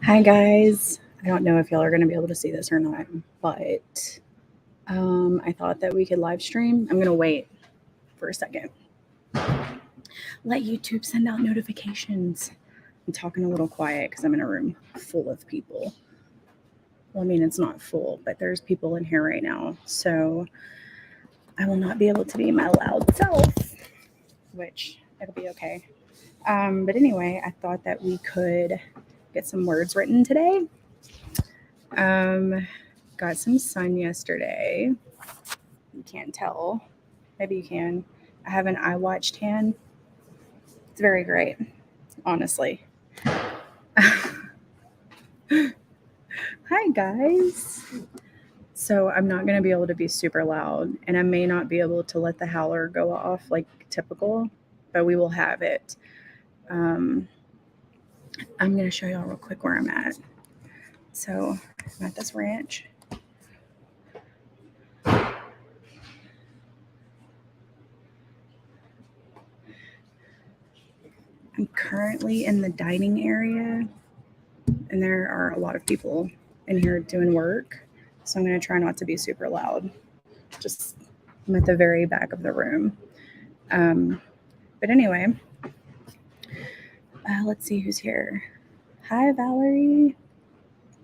Hi guys. I don't know if y'all are going to be able to see this or not, but I thought that we could live stream. I'm going to wait for a second. Let YouTube send out notifications. I'm talking a little quiet because I'm in a room full of people. Well, I mean, it's not full, but there's people in here right now. So I will not be able to be my loud self, which it'll be okay. But anyway, I thought that we could get some words written today. Got some sun yesterday. You can't tell. Maybe you can. I have an iWatch tan. It's very great, honestly. Hi, guys. So I'm not going to be able to be super loud, and I may not be able to let the howler go off like typical, but we will have it. Um, I'm going to show y'all real quick where I'm at. So I'm at this ranch. I'm currently in the dining area, and there are a lot of people in here doing work. So I'm going to try not to be super loud. Just I'm at the very back of the room. Um, but anyway, let's see who's here. Hi, Valerie.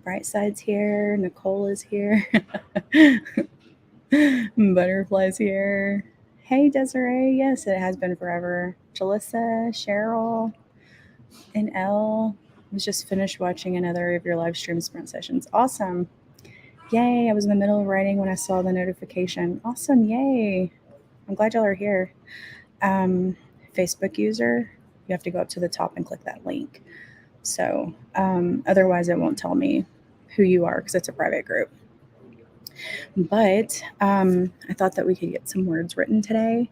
Brightside's here. Nicole is here. Butterfly's here. Hey, Desiree. Yes, it has been forever. Jalissa, Cheryl, and Elle. I was just finished watching another of your live stream sprint sessions. Awesome. Yay. I was in the middle of writing when I saw the notification. Awesome. Yay. I'm glad y'all are here. Um, Facebook user, you have to go up to the top and click that link. So otherwise, it won't tell me who you are because it's a private group. But I thought that we could get some words written today.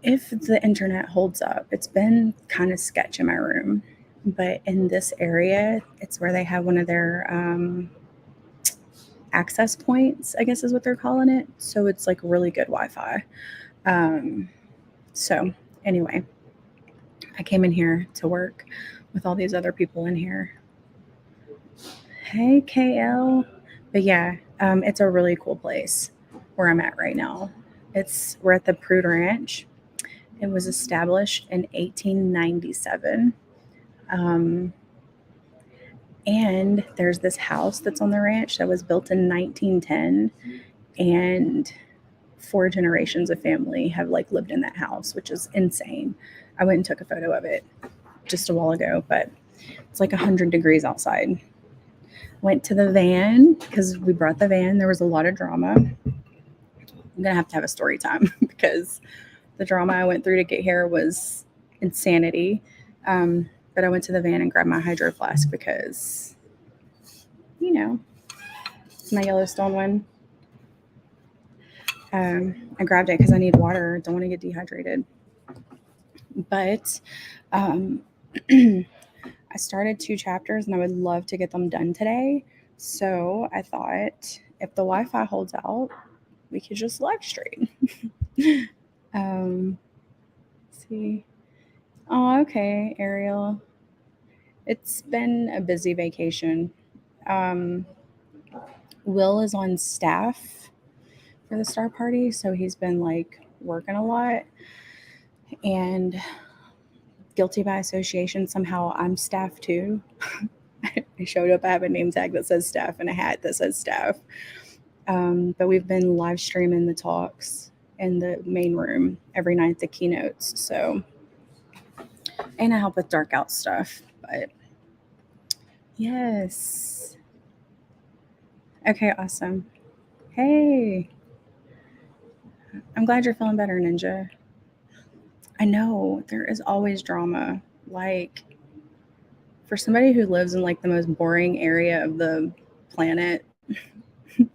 If the internet holds up, it's been kind of sketch in my room, but in this area, it's where they have one of their access points, I guess is what they're calling it. So it's like really good Wi-Fi. So anyway, I came in here to work with all these other people in here. Hey, KL. But yeah, it's a really cool place where I'm at right now. We're at the Prude Ranch. It was established in 1897. And there's this house that's on the ranch that was built in 1910. And 4 generations of family have like lived in that house, which is insane. I went and took a photo of it just a while ago, but it's like 100 degrees outside. Went to the van because we brought the van. There was a lot of drama. I'm going to have a story time because the drama I went through to get here was insanity. But I went to the van and grabbed my hydro flask because, you know, my Yellowstone one. I grabbed it because I need water. Don't want to get dehydrated. But I started 2 chapters and I would love to get them done today. So I thought if the Wi-Fi holds out, we could just live stream. See. Oh, okay, Ariel. It's been a busy vacation. Will is on staff for the Star Party, so he's been like working a lot. And guilty by association, somehow I'm staff too. I showed up, I have a name tag that says staff and a hat that says staff. But we've been live streaming the talks in the main room every night, the keynotes. So, and I help with dark out stuff. But yes. Okay, awesome. Hey, I'm glad you're feeling better, Ninja. I know there is always drama. Like, for somebody who lives in like the most boring area of the planet,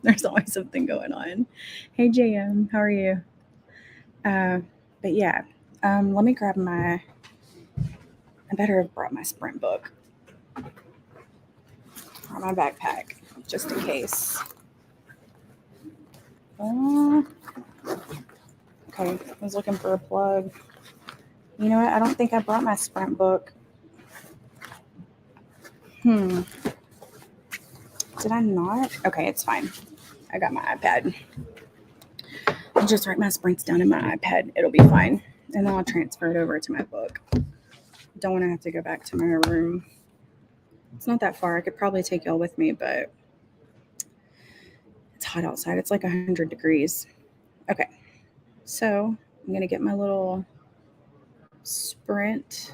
there's always something going on. Hey, JM, how are you? But yeah, let me grab my. I better have brought my sprint book or my backpack just in case. Okay, I was looking for a plug. You know what? I don't think I brought my sprint book. Hmm. Did I not? Okay, it's fine. I got my iPad. I'll just write my sprints down in my iPad. It'll be fine. And then I'll transfer it over to my book. Don't want to have to go back to my room. It's not that far. I could probably take y'all with me, but it's hot outside. It's like 100 degrees. Okay. So I'm going to get my little sprint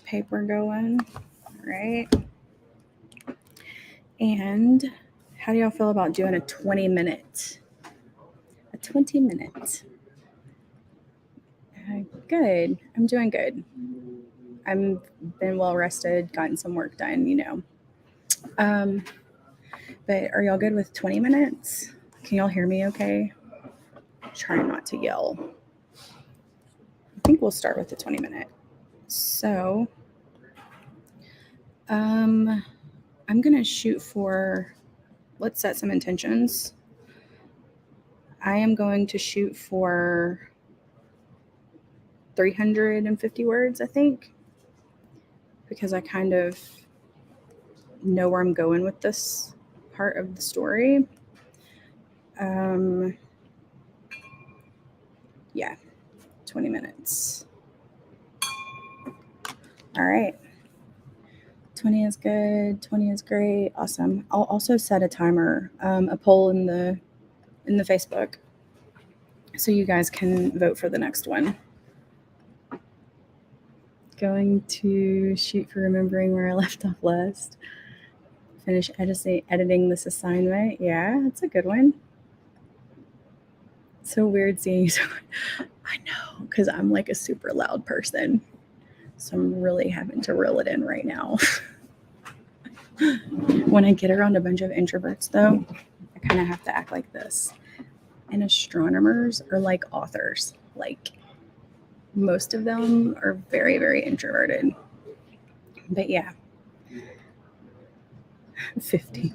paper going. All right. And how do y'all feel about doing a 20 minute? A 20 minute. Good. I'm doing good. I've been well rested, gotten some work done, you know. Um, but are y'all good with 20 minutes? Can y'all hear me okay? Trying not to yell. I think we'll start with the 20 minute. So, I'm going to shoot for, let's set some intentions. I am going to shoot for 350 words, I think, because I kind of know where I'm going with this part of the story. Yeah, 20 minutes. All right. 20 is good. 20 is great. Awesome. I'll also set a timer, a poll in the Facebook, so you guys can vote for the next one. Going to shoot for remembering where I left off last. Finish editing this assignment. Yeah, that's a good one. It's so weird seeing you. I know, because I'm like a super loud person. So I'm really having to reel it in right now. When I get around a bunch of introverts, though, I kind of have to act like this. And astronomers are like authors. Like, most of them are very, very introverted. But yeah, 50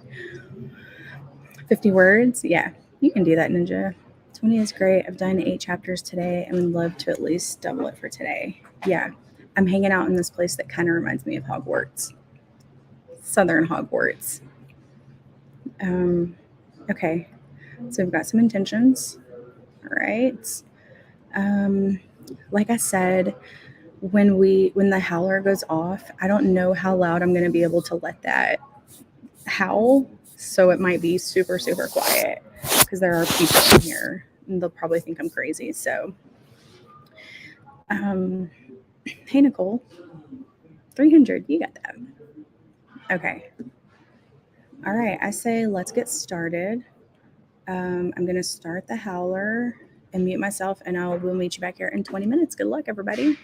words. Yeah, you can do that, Ninja. 20 is great. I've done 8 chapters today and would love to at least double it for today. Yeah, I'm hanging out in this place that kind of reminds me of Hogwarts. Southern Hogwarts. Okay, so we've got some intentions. All right. Like I said, when the howler goes off, I don't know how loud I'm going to be able to let that howl, so it might be super, super quiet because there are people in here and they'll probably think I'm crazy. So, hey Nicole, 300, you got that. Okay. All right, I say let's get started. I'm going to start the howler and mute myself, and we'll meet you back here in 20 minutes. Good luck, everybody.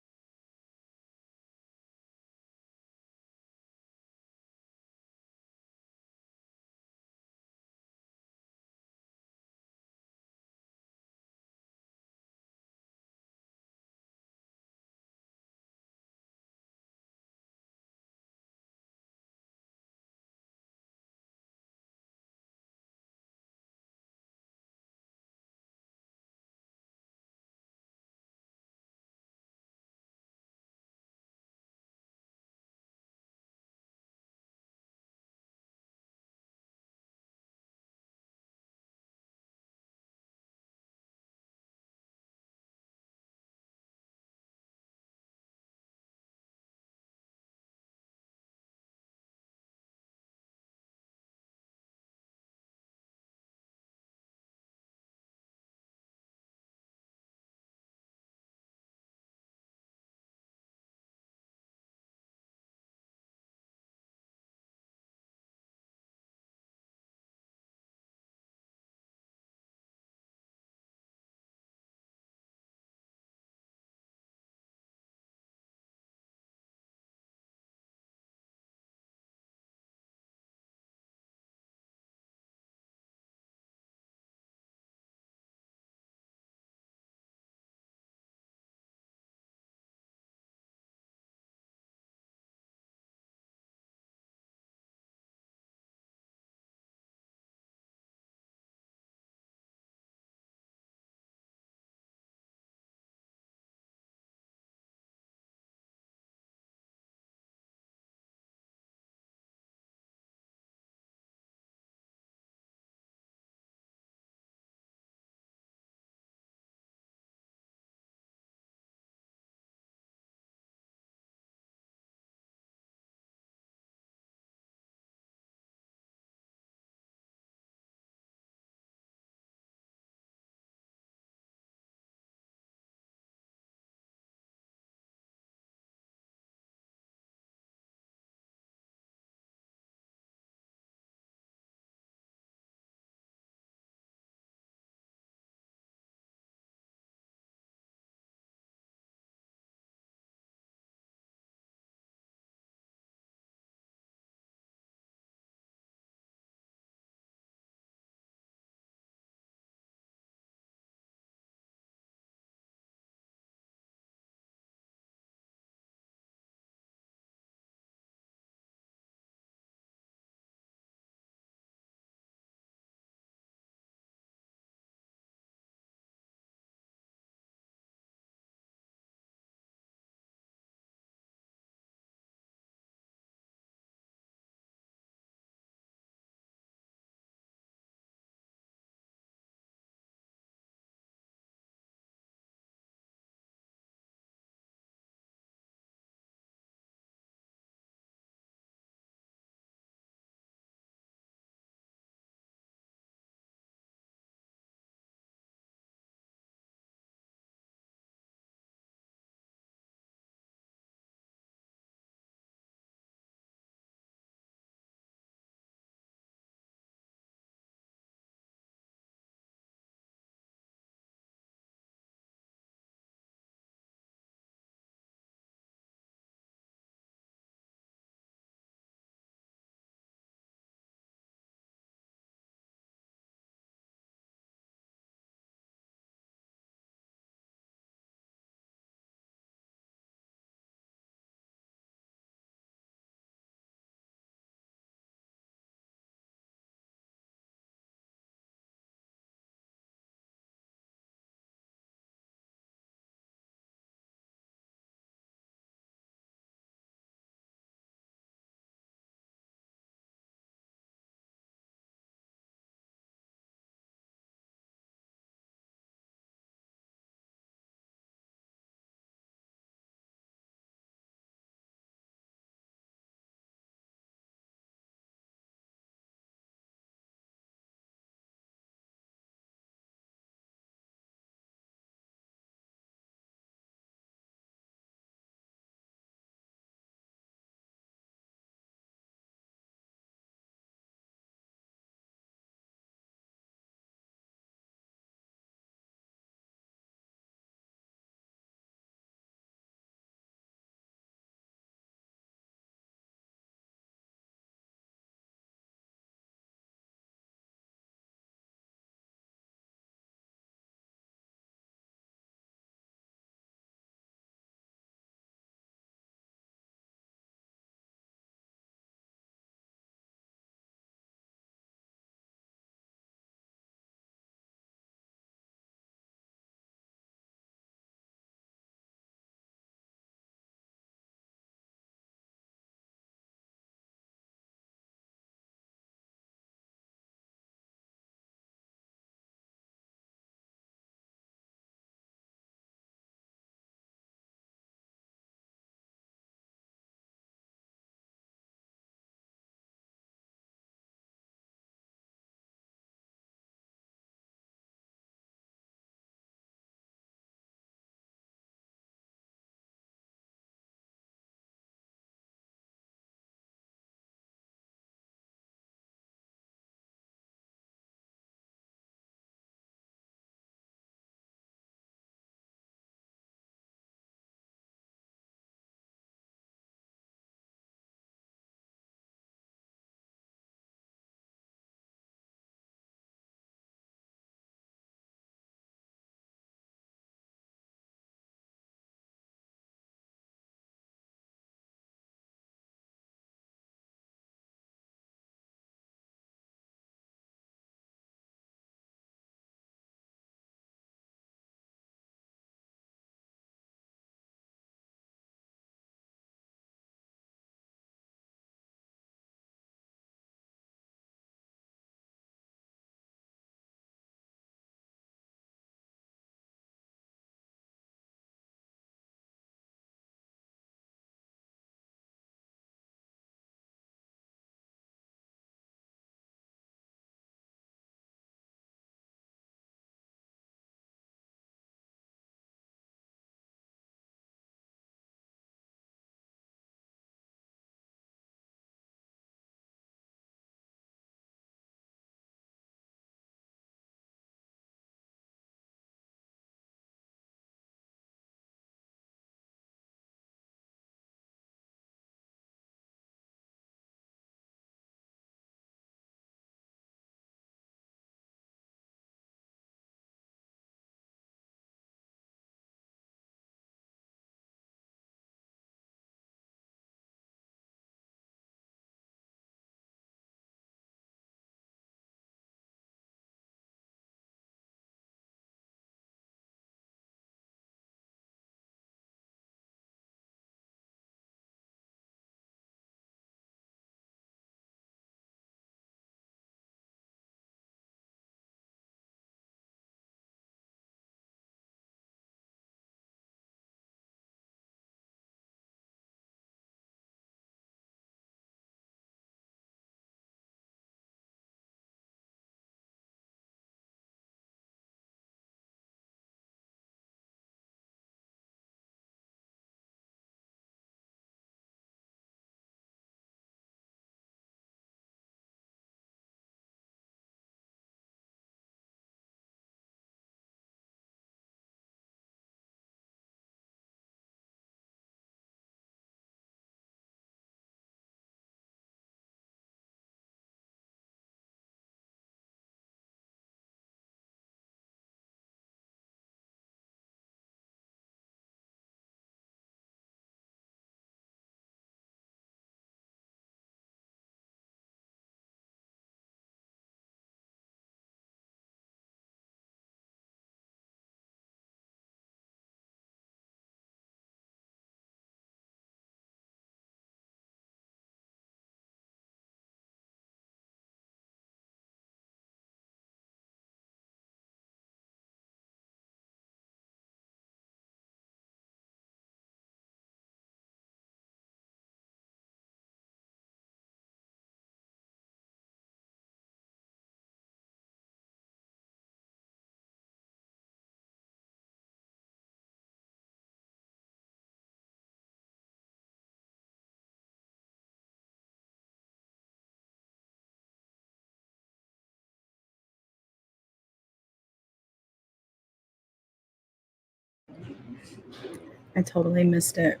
I totally missed it.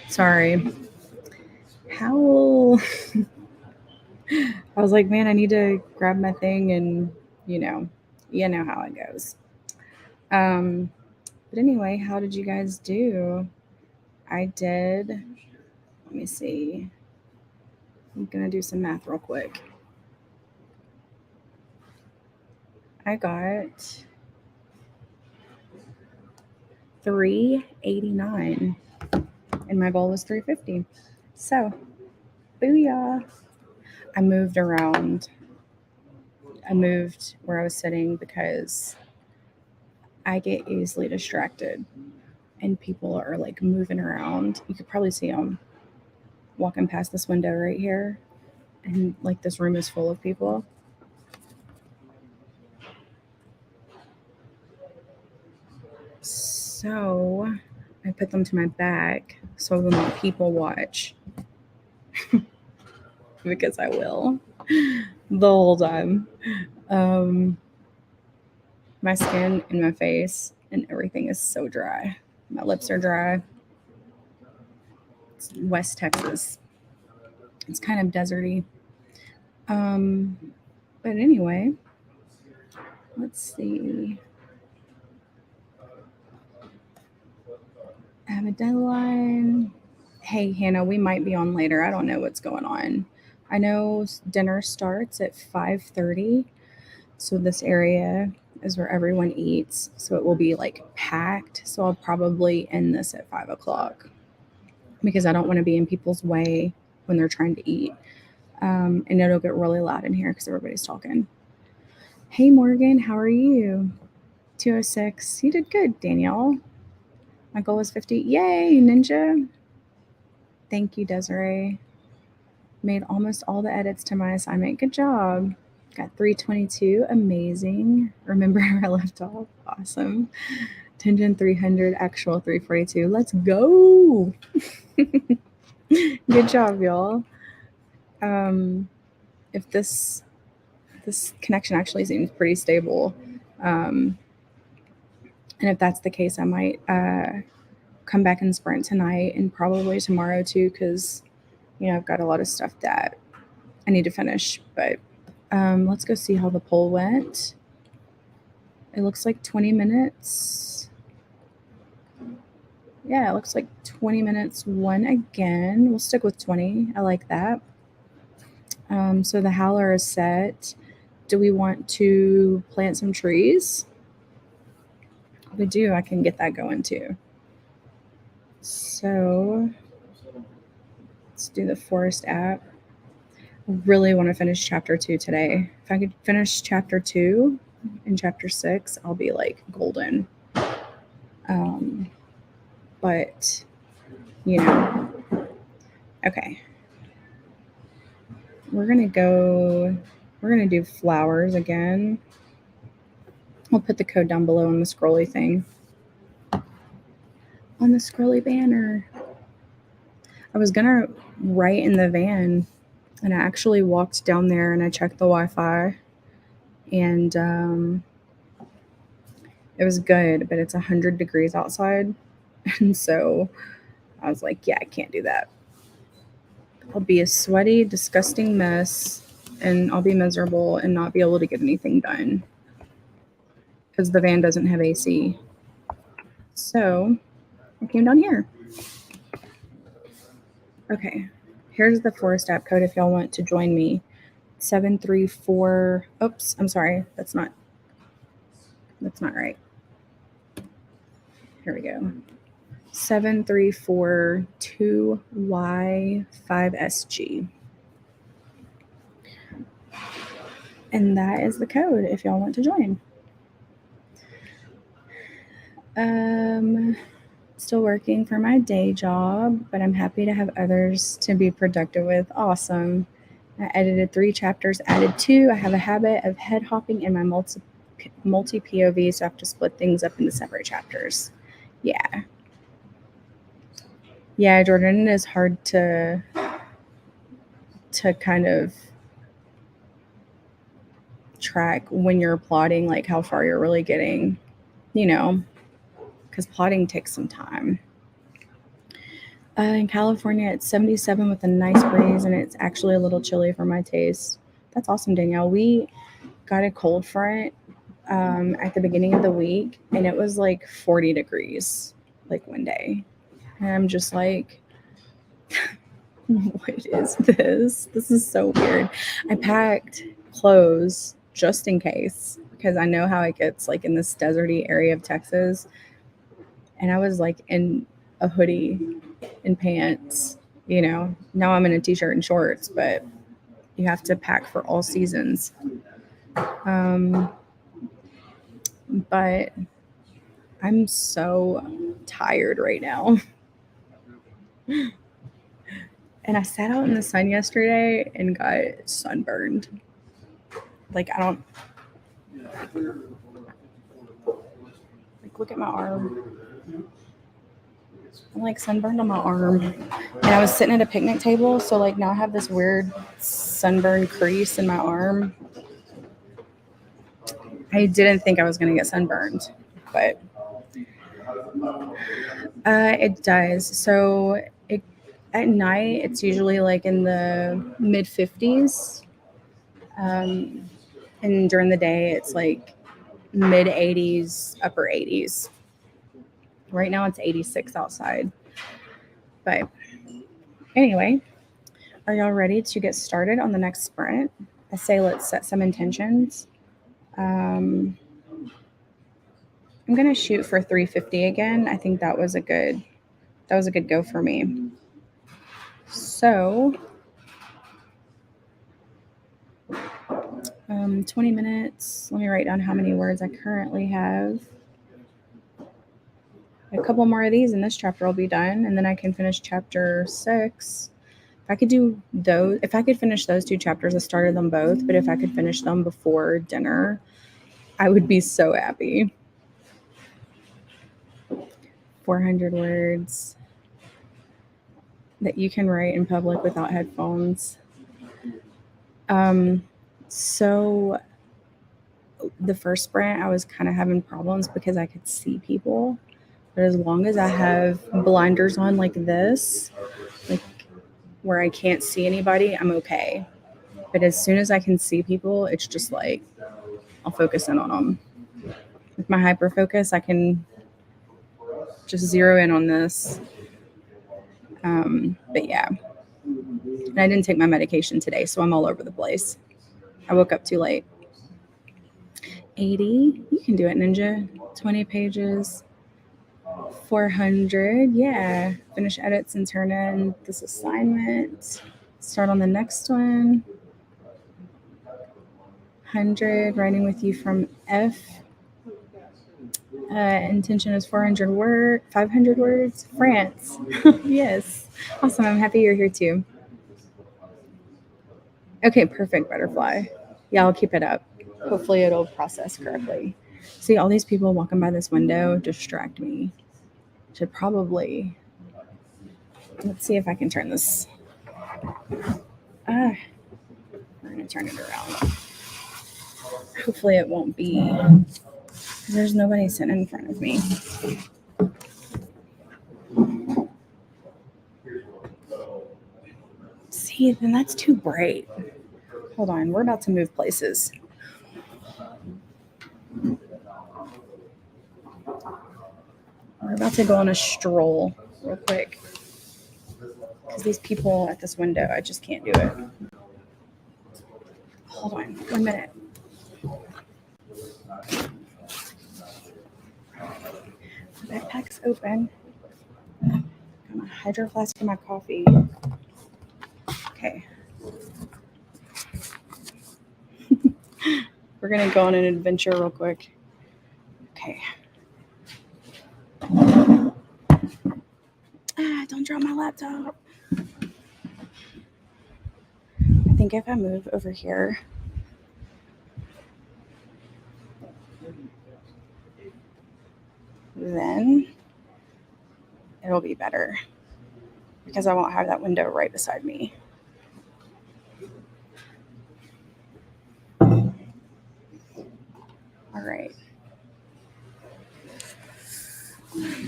Sorry. How I was like, man, I need to grab my thing and you know, you know how it goes. Um, but anyway, how did you guys do? I did. Let me see. I'm gonna do some math real quick. I got 389 and my goal was 350. So, booyah. I moved around. I moved where I was sitting because I get easily distracted and people are like moving around. You could probably see them walking past this window right here. And like this room is full of people. So I put them to my back so I will not people watch because I will the whole time. My skin and my face and everything is so dry. My lips are dry. It's West Texas. It's kind of deserty. Um, but anyway, let's see. I have a deadline. Hey, Hannah, we might be on later. I don't know what's going on. I know dinner starts at 5:30. So this area is where everyone eats. So it will be like packed. So I'll probably end this at 5 o'clock because I don't want to be in people's way when they're trying to eat. And it'll get really loud in here because everybody's talking. Hey, Morgan, how are you? 206. You did good, Danielle. My goal was 50. Yay, Ninja. Thank you, Desiree. Made almost all the edits to my assignment. Good job. Got 322. Amazing. Remember where I left off. Awesome. Tangent 300, actual 342. Let's go. Good job, y'all. If this connection actually seems pretty stable, and if that's the case, I might come back and sprint tonight and probably tomorrow too, because I've got a lot of stuff that I need to finish. But let's go see how the poll went. It looks like 20 minutes. Yeah, it looks like 20 minutes won again. We'll stick with 20. I like that. So the howler is set. Do we want to plant some trees? We do. I can get that going too. So let's do the forest app. I really want to finish chapter 2 today. If I could finish chapter 2 and chapter 6, I'll be like golden. But okay. We're gonna do flowers again. I'll put the code down below on the scrolly thing. On the scrolly banner. I was gonna write in the van, and I actually walked down there and I checked the Wi-Fi, and it was good, but it's 100 degrees outside, and so I was like, yeah, I can't do that. I'll be a sweaty, disgusting mess, and I'll be miserable and not be able to get anything done because the van doesn't have AC. So I came down here. Okay, here's the forest app code if y'all want to join me. 734. Oops, I'm sorry. That's not right. Here we go. 7342Y5SG. And that is the code if y'all want to join. Still working for my day job, but I'm happy to have others to be productive with. Awesome. I edited 3 chapters, added 2. I have a habit of head hopping in my multi POV, so I have to split things up into separate chapters. Yeah, Jordan, it is hard to kind of track when you're plotting, like how far you're really getting, because plotting takes some time. In California, it's 77 with a nice breeze, and it's actually a little chilly for my taste. That's awesome, Danielle. We got a cold front at the beginning of the week, and it was like 40 degrees like one day. And I'm just like, what is this? This is so weird. I packed clothes just in case because I know how it gets like in this deserty area of Texas. And I was like in a hoodie and pants, you know. Now I'm in a t-shirt and shorts, but you have to pack for all seasons. But I'm so tired right now. And I sat out in the sun yesterday and got sunburned. Like, I don't, like, look at my arm. I'm like sunburned on my arm. And I was sitting at a picnic table. So, like, now I have this weird sunburn crease in my arm. I didn't think I was going to get sunburned, but it does. So, at night, it's usually like in the mid 50s. And during the day, it's like mid 80s, upper 80s. Right now, it's 86 outside. But anyway, are y'all ready to get started on the next sprint? I say let's set some intentions. I'm gonna shoot for 350 again. I think that was a good go for me. So 20 minutes. Let me write down how many words I currently have. A couple more of these and this chapter will be done, and then I can finish chapter 6. If I could finish those 2 chapters, I started them both, but if I could finish them before dinner, I would be so happy. 400 words that you can write in public without headphones. So the first sprint, I was kind of having problems because I could see people. But as long as I have blinders on like this, like where I can't see anybody, I'm okay. But as soon as I can see people, it's just like I'll focus in on them. With my hyper focus, I can just zero in on this. But yeah, and I didn't take my medication today, so I'm all over the place. I woke up too late. 80, you can do it, Ninja. 20 pages. 400, yeah. Finish edits and turn in this assignment. Start on the next one. 100, writing with you from F. Intention is 400 words, 500 words. France. Yes. Awesome. I'm happy you're here too. Okay, perfect, butterfly. Yeah, I'll keep it up. Hopefully it'll process correctly. See, all these people walking by this window distract me. Should probably, let's see if I can turn this. We're going to turn it around. Hopefully it won't be, there's nobody sitting in front of me. See, then that's too bright. Hold on, we're about to move places. We're about to go on a stroll real quick. Because these people at this window, I just can't do it. Hold on, 1 minute. The backpack's open. Got my hydro flask for my coffee. Okay. We're going to go on an adventure real quick. Okay. Don't drop my laptop. I think if I move over here, then it'll be better because I won't have that window right beside me. All right.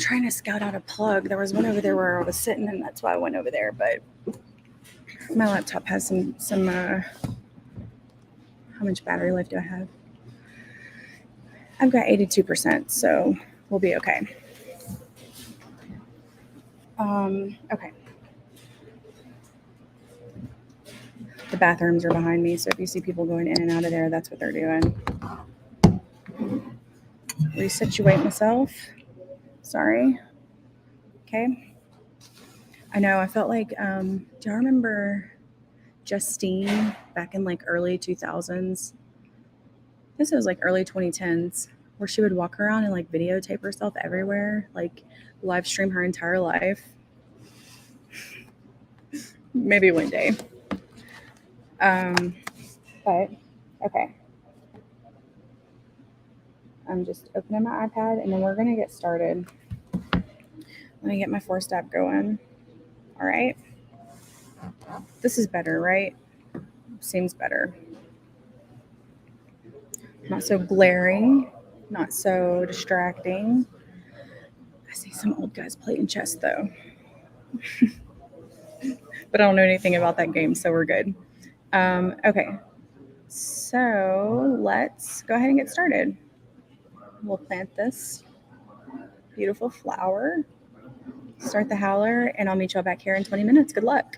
trying to scout out a plug. There was one over there where I was sitting, and that's why I went over there. But my laptop has some. How much battery life do I have? I've got 82%, so we'll be okay. Okay. The bathrooms are behind me, so if you see people going in and out of there, that's what they're doing. Resituate myself. Sorry. Okay. I know. I felt like. Do y'all remember Justine back in like early 2000s? This was like early 2010s, where she would walk around and like videotape herself everywhere, like live stream her entire life. Maybe one day. But okay. I'm just opening my iPad and then we're gonna get started. Let me get my 4-step going. All right. This is better, right? Seems better. Not so glaring, not so distracting. I see some old guys playing chess though. But I don't know anything about that game, so we're good. Okay. So let's go ahead and get started. We'll plant this beautiful flower, start the howler, and I'll meet y'all back here in 20 minutes. Good luck.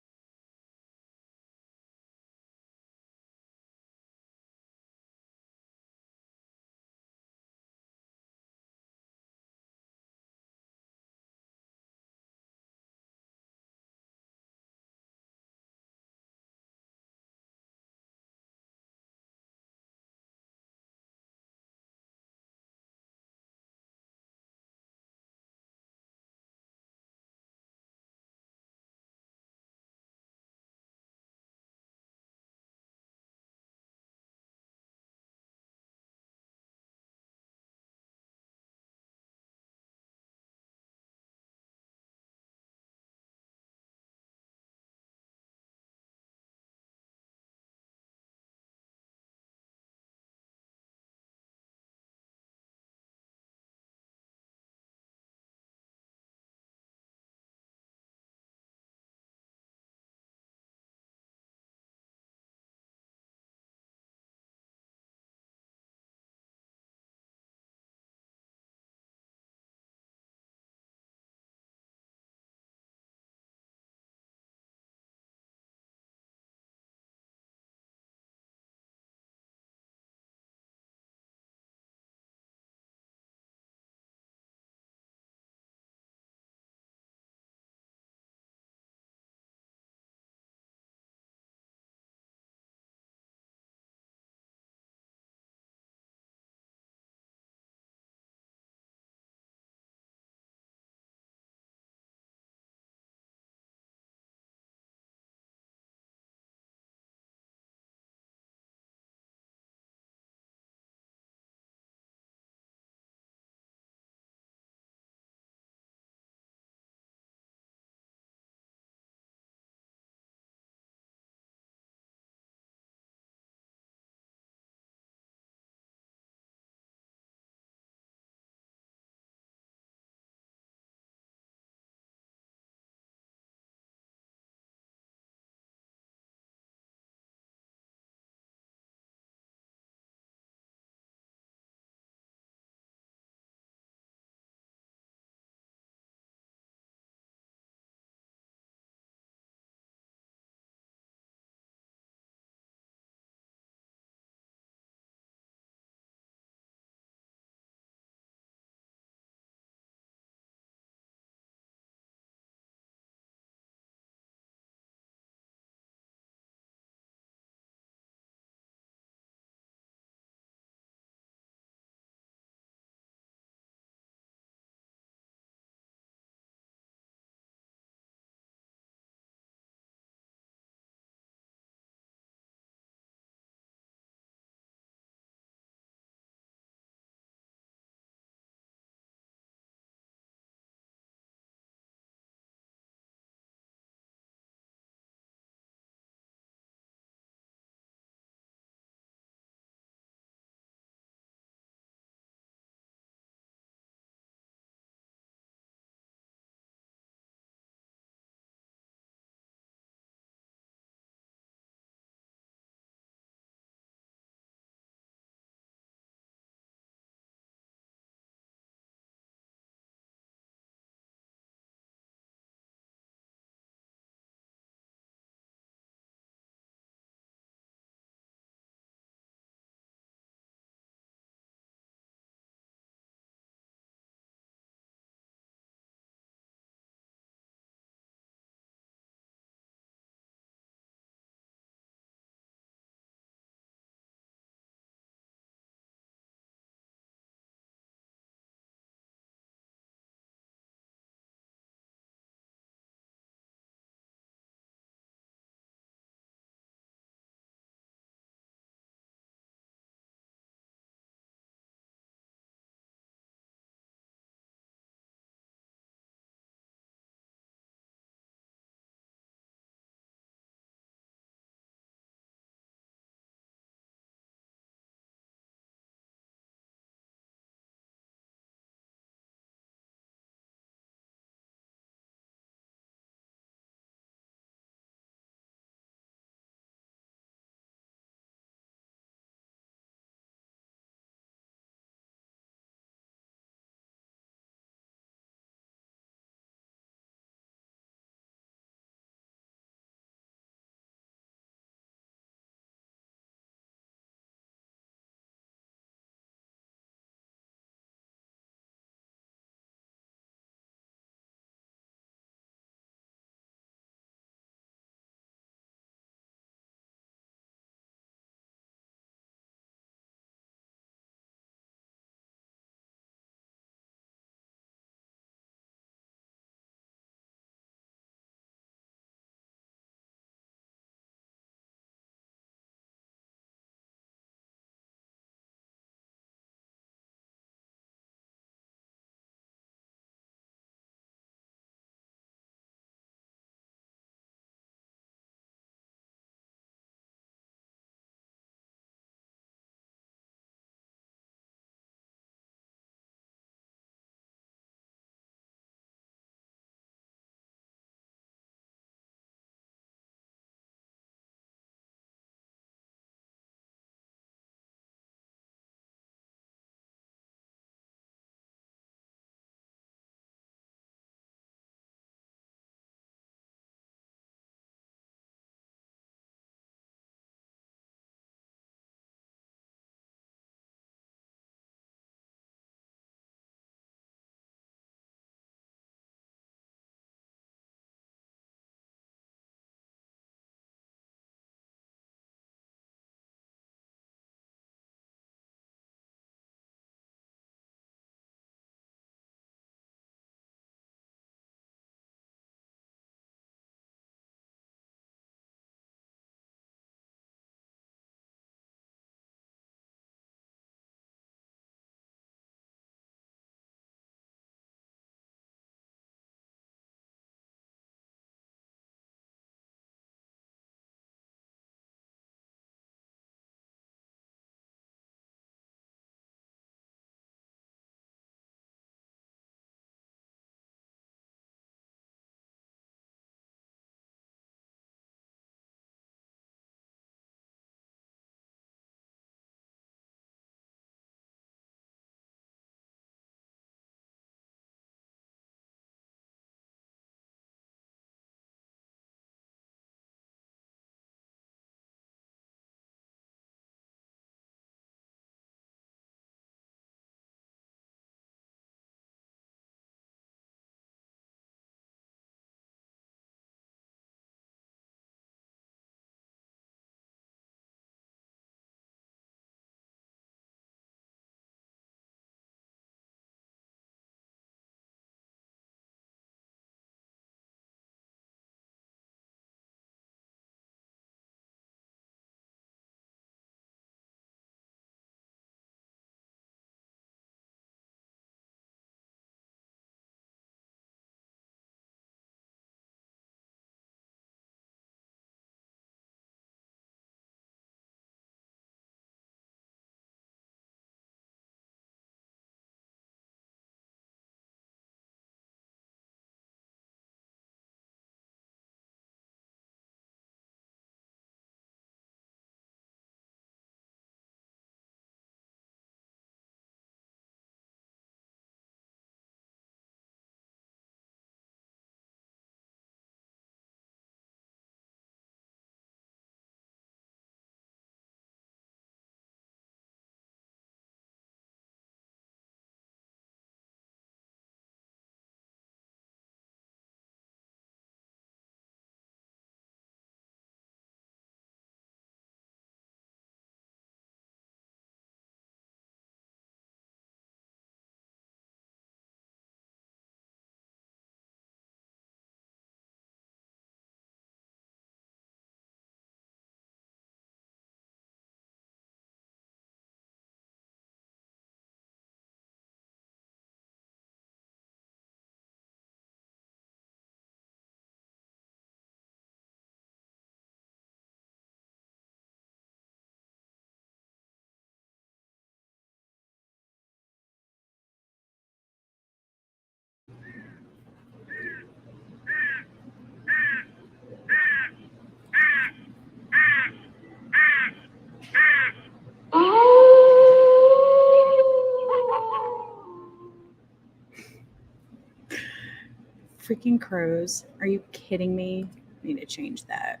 Freaking crows. Are you kidding me? I need to change that.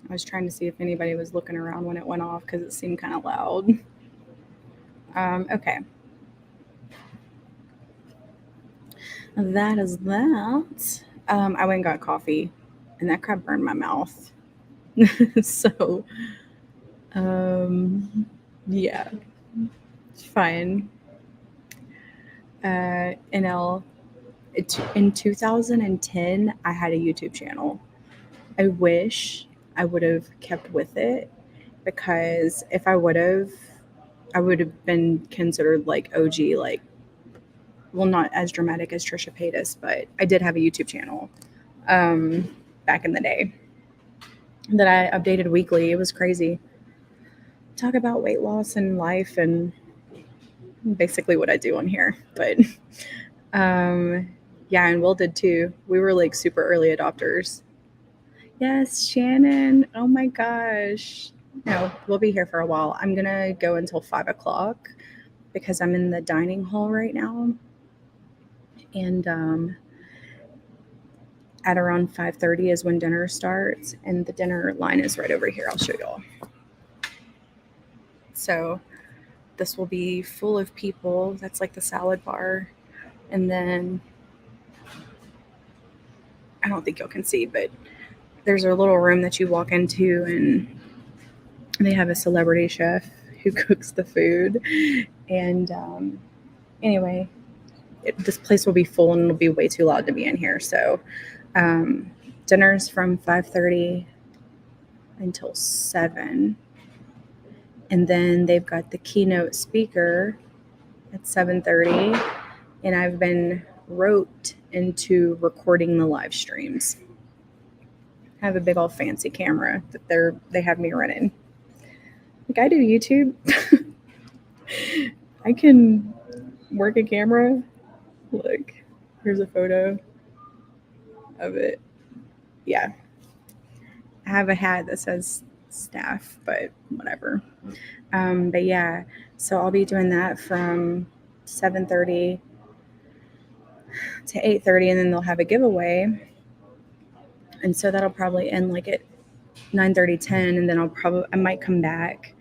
I was trying to see if anybody was looking around when it went off because it seemed kind of loud. Okay. That is that. I went and got coffee, and that crap burned my mouth. So, yeah, it's fine. NL, in 2010, I had a YouTube channel. I wish I would have kept with it because if I would have been considered like OG, like, well, not as dramatic as Trisha Paytas, but I did have a YouTube channel back in the day that I updated weekly. It was crazy. Talk about weight loss and life and basically what I do on here. But yeah, and Will did too. We were like super early adopters. Yes, Shannon. Oh my gosh. No, we'll be here for a while. I'm gonna go until 5 o'clock because I'm in the dining hall right now. And at around 5:30 is when dinner starts, and the dinner line is right over here. I'll show y'all. So this will be full of people. That's like the salad bar. And then I don't think y'all can see, but there's a little room that you walk into, and they have a celebrity chef who cooks the food. And anyway, this place will be full and it'll be way too loud to be in here. So dinner's from 5:30 until 7. And then they've got the keynote speaker at 7:30. And I've been roped into recording the live streams. I have a big old fancy camera that they have me running. Like, I do YouTube. I can work a camera. Look, here's a photo of it. Yeah. I have a hat that says staff, but whatever. But yeah, so I'll be doing that from 7:30 to 8:30, and then they'll have a giveaway. And so that'll probably end like at 9:30, 10, and then I might come back.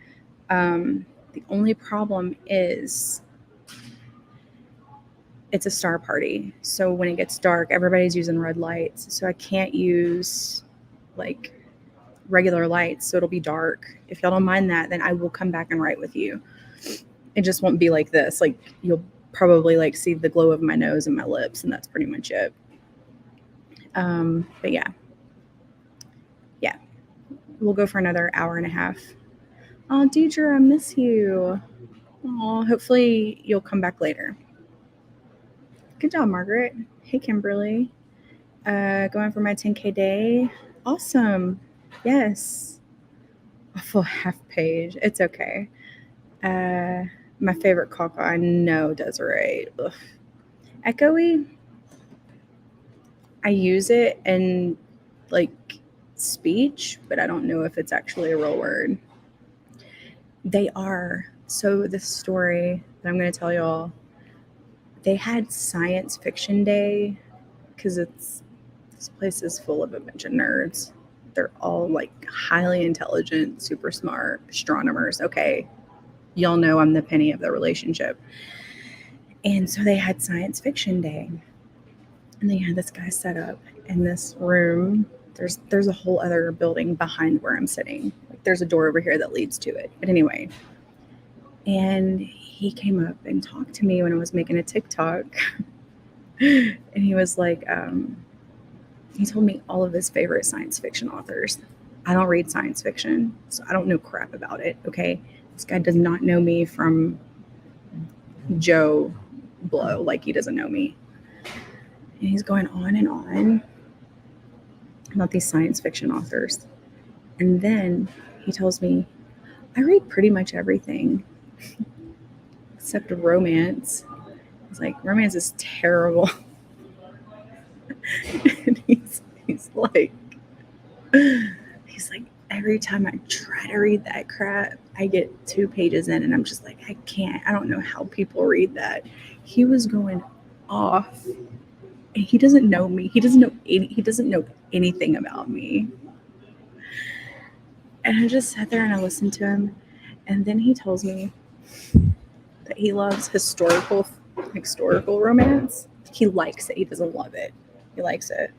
The only problem is it's a star party. So when it gets dark, everybody's using red lights. So I can't use like regular lights. So it'll be dark. If y'all don't mind that, then I will come back and write with you. It just won't be like this. Like, you'll probably like see the glow of my nose and my lips, and that's pretty much it. But yeah, we'll go for another hour and a half. Oh, Deidre, I miss you. Oh, hopefully you'll come back later. Good job, Margaret. Hey, Kimberly. Going for my 10K day. Awesome. Yes. A full half page. It's okay. My favorite caca, I know, Desiree. Ugh. Echoey. I use it in like speech, but I don't know if it's actually a real word. They are. So the story that I'm going to tell y'all, they had science fiction day because this place is full of a bunch of nerds. They're all like highly intelligent, super smart astronomers. Okay. Y'all know I'm the penny of the relationship. And so they had science fiction day. And they had this guy set up in this room. There's a whole other building behind where I'm sitting. Like, there's a door over here that leads to it. But anyway, and he came up and talked to me when I was making a TikTok. And he was like, he told me all of his favorite science fiction authors. I don't read science fiction, so I don't know crap about it, okay? This guy does not know me from Joe Blow, like he doesn't know me. And he's going on and on about these science fiction authors. And then he tells me, I read pretty much everything except romance. He's like, romance is terrible. And he's like, he's like, every time I try to read that crap, I get 2 pages in and I'm just like, I can't. I don't know how people read that. He was going off. And he doesn't know me. He doesn't know anything about me. And I just sat there and I listened to him. And then he tells me that he loves historical romance. He likes it. He doesn't love it. He likes it.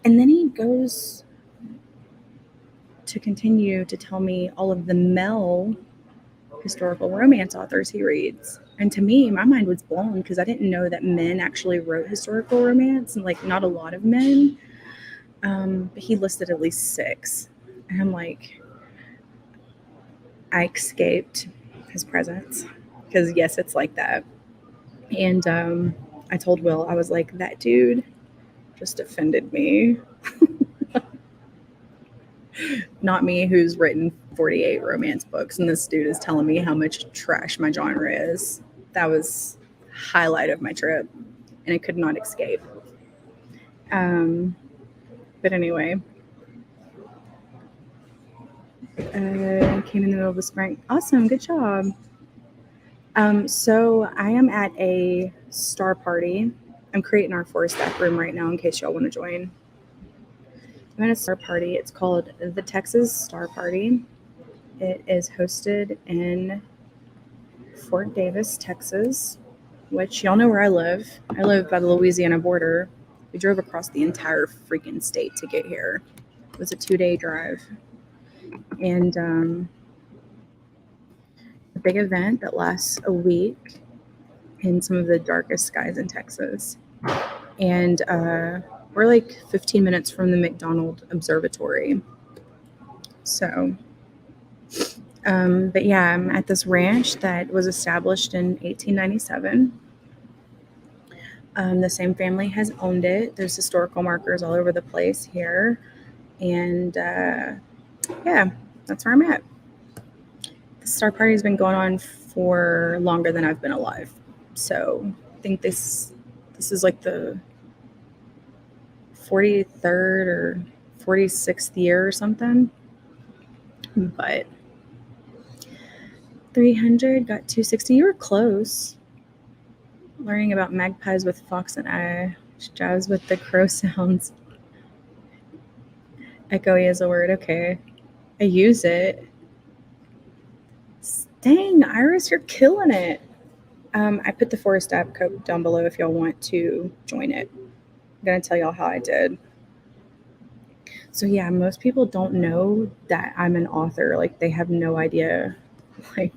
And then he goes to continue to tell me all of the male historical romance authors he reads. And to me, my mind was blown because I didn't know that men actually wrote historical romance, and like not a lot of men. But he listed at least 6. And I'm like, I escaped his presence because yes, it's like that. And I told Will, I was like, that dude just offended me. Not me, who's written 48 romance books, and this dude is telling me how much trash my genre is. That was highlight of my trip, and I could not escape. But anyway, came in the middle of the spring. Awesome, good job. So I am at a star party. I'm creating our 4-stack room right now in case y'all want to join. I'm at a star party. It's called the Texas Star Party. It is hosted in Fort Davis, Texas, which y'all know where I live. I live by the Louisiana border. We drove across the entire freaking state to get here. It was a 2-day drive. And a big event that lasts a week in some of the darkest skies in Texas. And we're like 15 minutes from the McDonald Observatory. So, but yeah, I'm at this ranch that was established in 1897. The same family has owned it. There's historical markers all over the place here. And yeah, that's where I'm at. The Star Party has been going on for longer than I've been alive. So I think this is like the 43rd or 46th year or something. But 300 got 260. You were close. Learning about magpies with fox and I. Jazz with the crow sounds. Echoey is a word. Okay. I use it. Dang, Iris, you're killing it. I put the Forest app code down below if y'all want to join it. I'm going to tell y'all how I did. So yeah, most people don't know that I'm an author. Like they have no idea like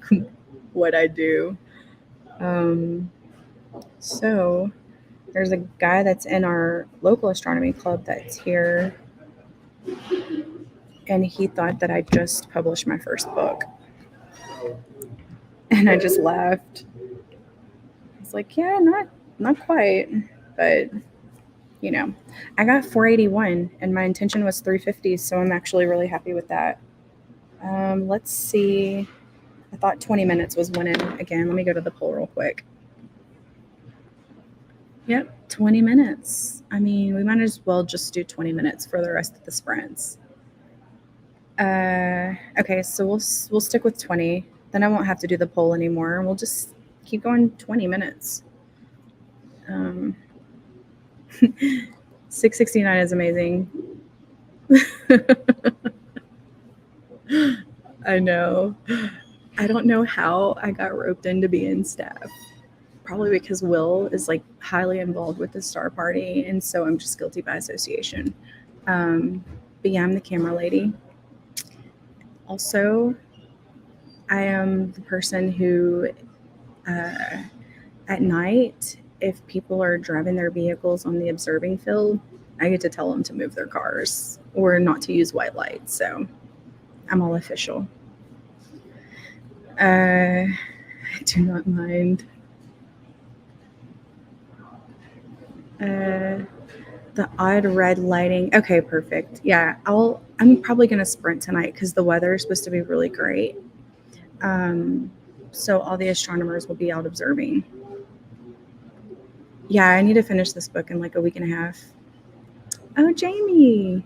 what I do. So there's a guy that's in our local astronomy club that's here. And he thought that I just published my first book. And I just laughed. I was like, yeah, not quite, but you know, I got 481 and my intention was 350, so I'm actually really happy with that. Let's see. I thought 20 minutes was winning. Again, let me go to the poll real quick. Yep, 20 minutes. I mean, we might as well just do 20 minutes for the rest of the sprints. Okay, so we'll stick with 20. Then I won't have to do the poll anymore. We'll just keep going 20 minutes. 669 is amazing. I know. I don't know how I got roped into being staff. Probably because Will is like highly involved with the Star Party, and so I'm just guilty by association. But yeah, I'm the camera lady. Also, I am the person who, at night, if people are driving their vehicles on the observing field, I get to tell them to move their cars or not to use white lights. So I'm all official. I do not mind. The odd red lighting. Okay, perfect. Yeah, I'm probably gonna sprint tonight because the weather is supposed to be really great. So all the astronomers will be out observing. Yeah, I need to finish this book in like a week and a half. Oh, Jamie.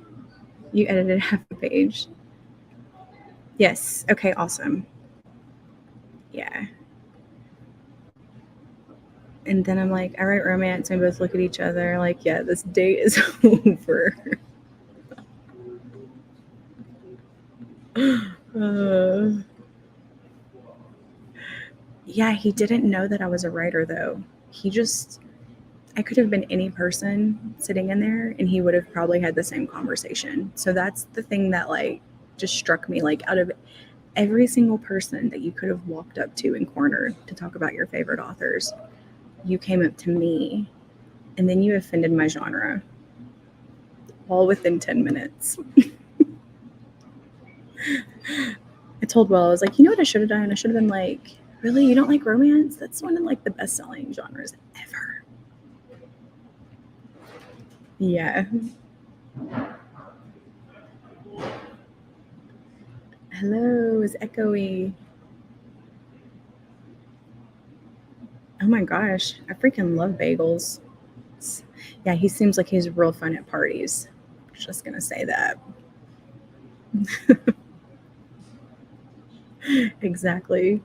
You edited half the page. Yes. Okay, awesome. Yeah. And then I'm like, I write romance, and we both look at each other like, yeah, this date is over. Yeah, he didn't know that I was a writer though. I could have been any person sitting in there and he would have probably had the same conversation. So that's the thing that like just struck me, like out of every single person that you could have walked up to and cornered to talk about your favorite authors, you came up to me and then you offended my genre all within 10 minutes. I told Will, I was like, you know what I should have done? I should have been like, really? You don't like romance? That's one of like the best selling genres ever. Yeah. Hello, it's echoey. Oh my gosh, I freaking love bagels. Yeah, he seems like he's real fun at parties. Just gonna say that. Exactly.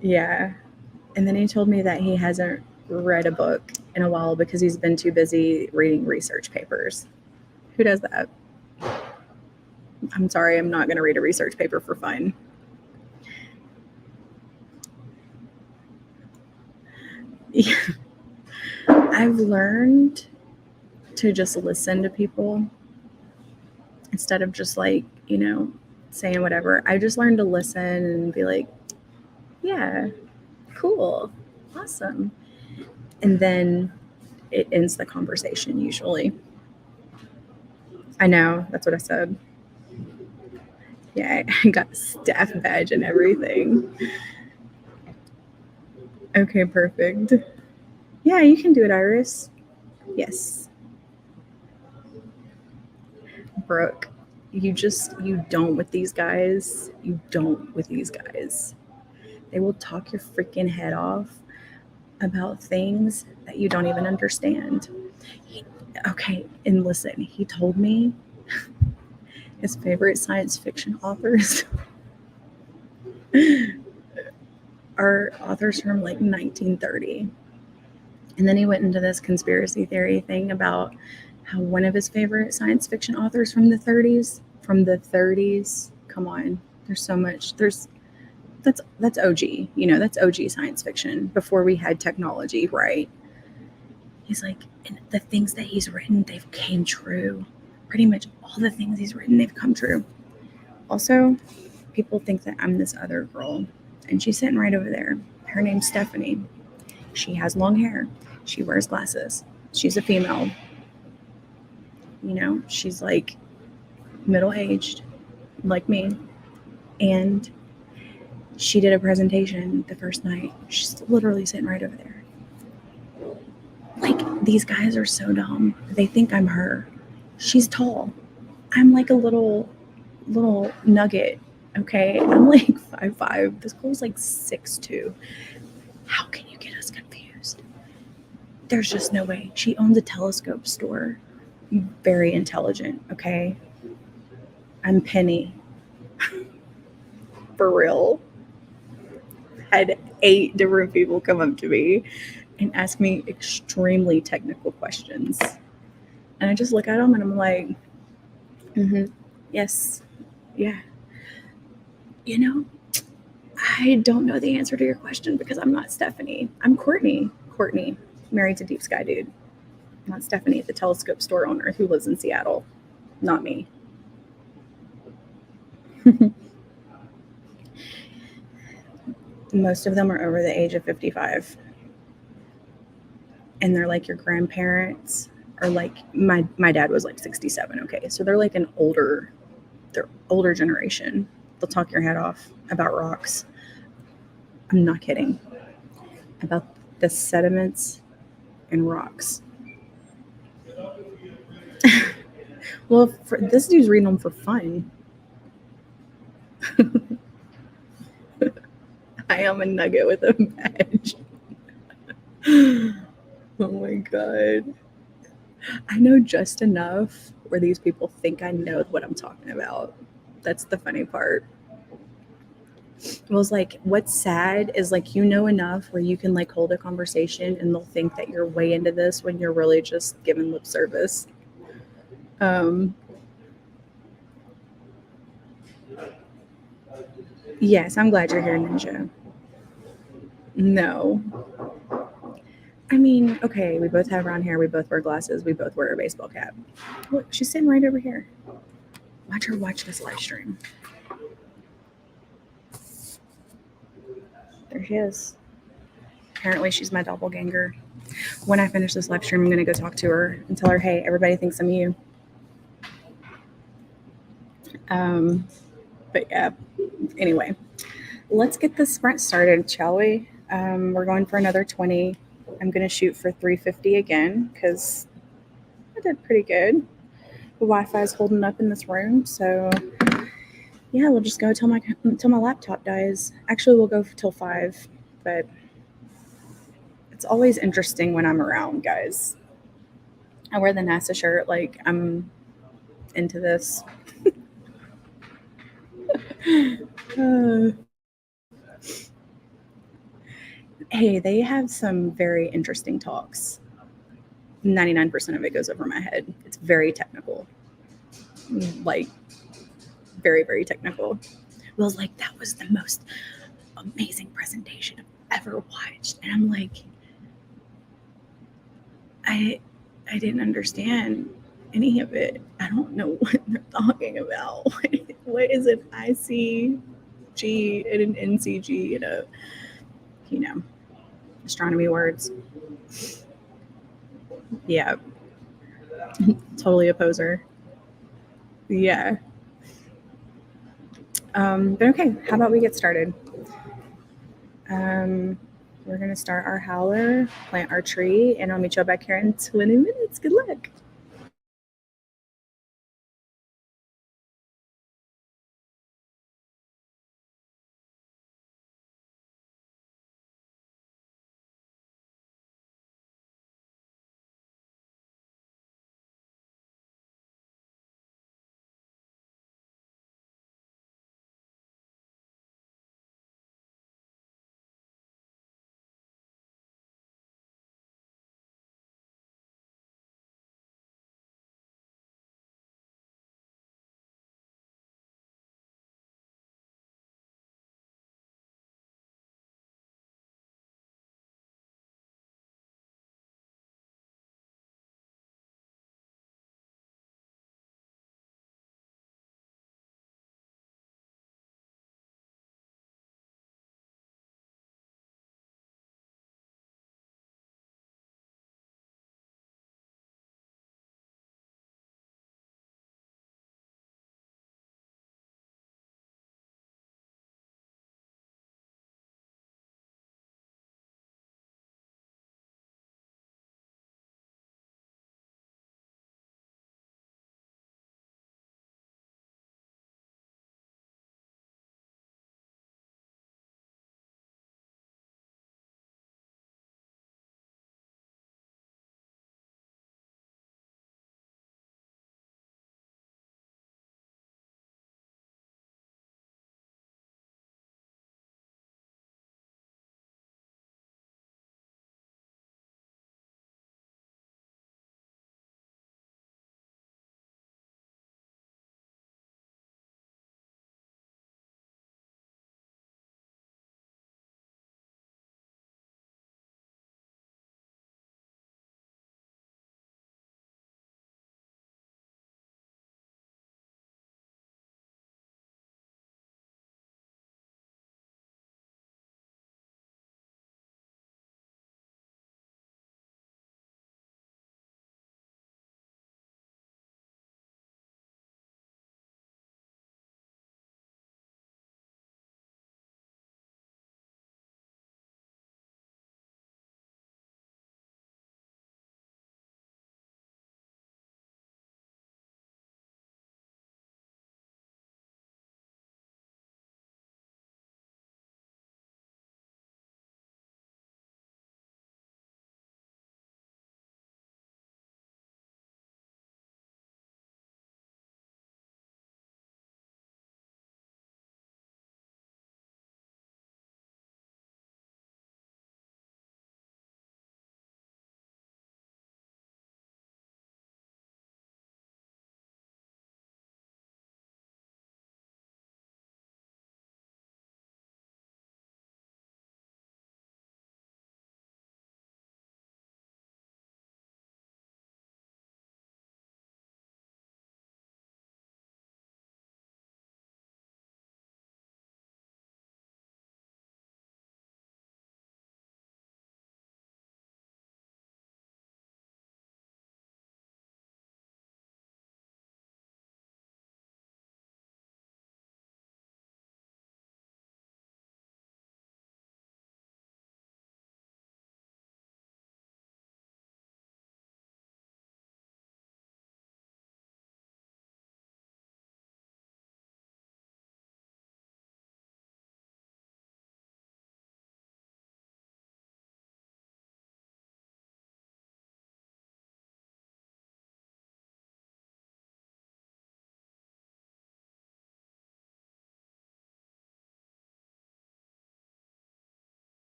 Yeah. And then he told me that he hasn't read a book in a while because he's been too busy reading research papers. Who does that? I'm sorry, I'm not going to read a research paper for fun. Yeah. I've learned to just listen to people instead of just like, saying whatever. I just learned to listen and be like, yeah, cool, awesome. And then it ends the conversation usually. I know, that's what I said. Yeah, I got a staff badge and everything. Okay, perfect. Yeah, you can do it, Iris. Yes. Brooke, you don't with these guys. You don't with these guys. They will talk your freaking head off about things that you don't even understand. Okay, and listen, he told me his favorite science fiction authors are authors from like 1930. And then he went into this conspiracy theory thing about how one of his favorite science fiction authors from the 30s, come on, there's so much. That's OG, that's OG science fiction before we had technology, right? He's like, and the things that he's written, they've came true. Pretty much all the things he's written, they've come true. Also, people think that I'm this other girl, and she's sitting right over there. Her name's Stephanie. She has long hair. She wears glasses. She's a female. She's like middle-aged, like me. And she did a presentation the first night. She's literally sitting right over there. Like, these guys are so dumb. They think I'm her. She's tall. I'm like a little nugget. Okay, I'm like 5'5". This girl's like 6'2". How can you get us confused? There's just no way. She owns a telescope store. Very intelligent. Okay, I'm Penny. For real. Had 8 different people come up to me and ask me extremely technical questions. And I just look at them and I'm like, yes, yeah. I don't know the answer to your question because I'm not Stephanie. I'm Courtney. Courtney, married to Deep Sky Dude. Not Stephanie, the telescope store owner who lives in Seattle. Not me. Most of them are over the age of 55. And they're like your grandparents, or like my dad was like 67. Okay, so they're like they're older generation. They'll talk your head off about rocks. I'm not kidding. About the sediments and rocks. Well, this dude's reading them for fun. I am a nugget with a badge. Oh my god. I know just enough where these people think I know what I'm talking about. That's the funny part. It was like, what's sad is like, you know, enough where you can like hold a conversation and they'll think that you're way into this when you're really just giving lip service. Um, yes, I'm glad you're here, Ninja. No. I mean, okay, we both have brown hair, we both wear glasses, we both wear a baseball cap. Look, she's sitting right over here. Watch her watch this live stream. There she is. Apparently, she's my doppelganger. When I finish this live stream, I'm going to go talk to her and tell her, hey, everybody thinks I'm you. Um, but yeah, anyway, let's get this sprint started, shall we? We're going for another 20. I'm going to shoot for 350 again because I did pretty good. The Wi-Fi is holding up in this room, so yeah, we'll just go till my laptop dies. Actually, we'll go till 5, but it's always interesting when I'm around, guys. I wear the NASA shirt like I'm into this. Uh, hey, they have some very interesting talks. 99% of it goes over my head. It's very technical. Like, very, very technical. Will's like, that was the most amazing presentation I've ever watched. And I'm like, I didn't understand any of it. I don't know what they're talking about. What is an ICG and an NCG and a, you know, astronomy words? Yeah, totally a poser. Yeah. But okay, how about we get started? We're going to start our howler, plant our tree, and I'll meet you back here in 20 minutes. Good luck.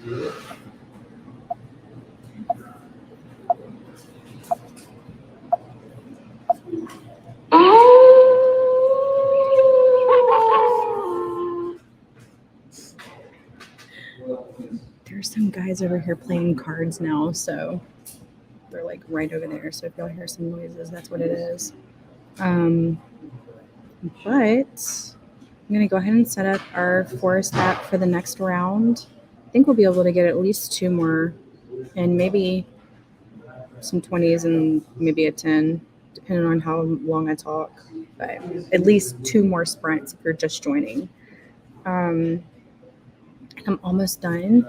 There's some guys over here playing cards now, so they're like right over there. So if y'all hear some noises, that's what it is. But I'm gonna go ahead and set up our forest app for the next round. I think we'll be able to get at least 2 more, and maybe some 20s and maybe a 10, depending on how long I talk. But at least 2 more sprints if you're just joining. I'm almost done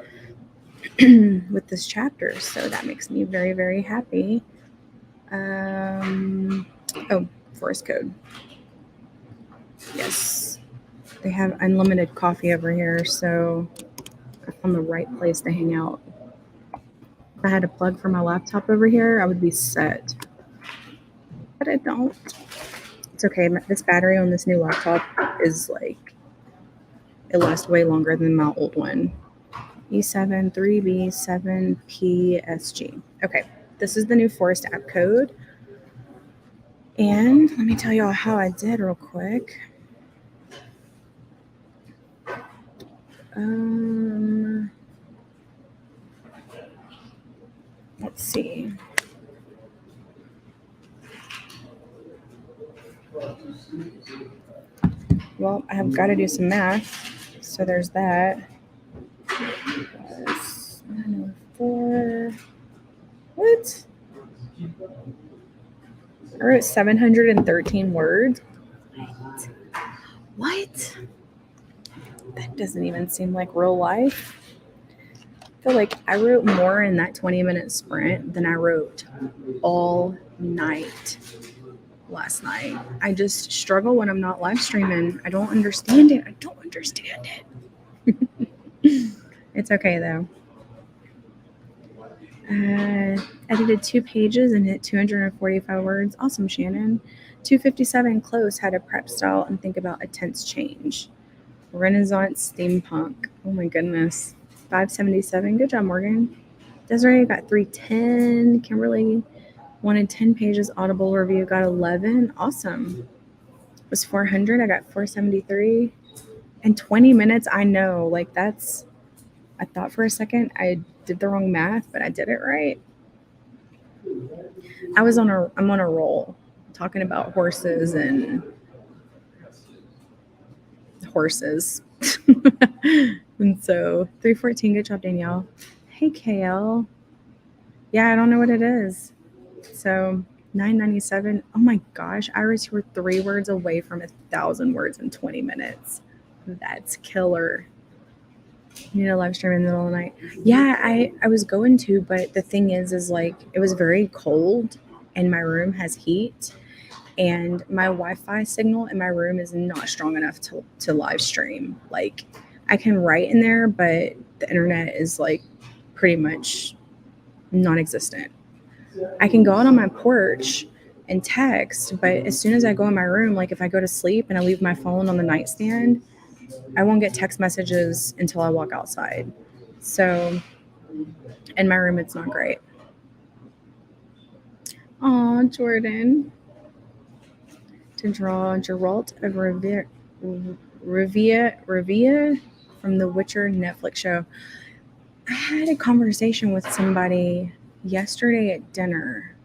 with this chapter, so that makes me very, very happy. Oh, forest code. Yes, they have unlimited coffee over here, so I found the right place to hang out. If I had a plug for my laptop over here, I would be set, but I don't. It's okay. This battery on this new laptop is like, it lasts way longer than my old one. E7 3B7PSG. Okay, this is the new forest app code. And let me tell y'all how I did real quick. Let's see. Well, I have got to do some math. So there's that. Plus 904. What? I wrote 713 words. What? That doesn't even seem like real life. I feel like I wrote more in that 20-minute sprint than I wrote all night last night. I just struggle when I'm not live streaming. I don't understand it. It's okay though. Edited 2 pages and hit 245 words. Awesome, Shannon. 257 close. How to prep style and think about a tense change. Renaissance steampunk. Oh my goodness. 577. Good job, Morgan. Desiree got 310. Kimberly wanted 10 pages. Audible review got 11. Awesome. It was 400. I got 473. And 20 minutes. I know. Like that's. I thought for a second I did the wrong math, but I did it right. I'm on a roll talking about horses and horses. And so 314, good job, Danielle. Hey, KL. Yeah, I don't know what it is. So 997. Oh my gosh, Iris, you were 3 words away from 1,000 words in 20 minutes. That's killer. You need a live stream in the middle of the night. Yeah, I was going to, but the thing is like it was very cold and my room has heat and my Wi-Fi signal in my room is not strong enough to live stream. Like I can write in there, but the internet is like pretty much non-existent. I can go out on my porch and text, but as soon as I go in my room, like if I go to sleep and I leave my phone on the nightstand, I won't get text messages until I walk outside. So in my room, it's not great. Aw, Jordan. To draw Geralt of Rivia from the Witcher Netflix show. I had a conversation with somebody yesterday at dinner.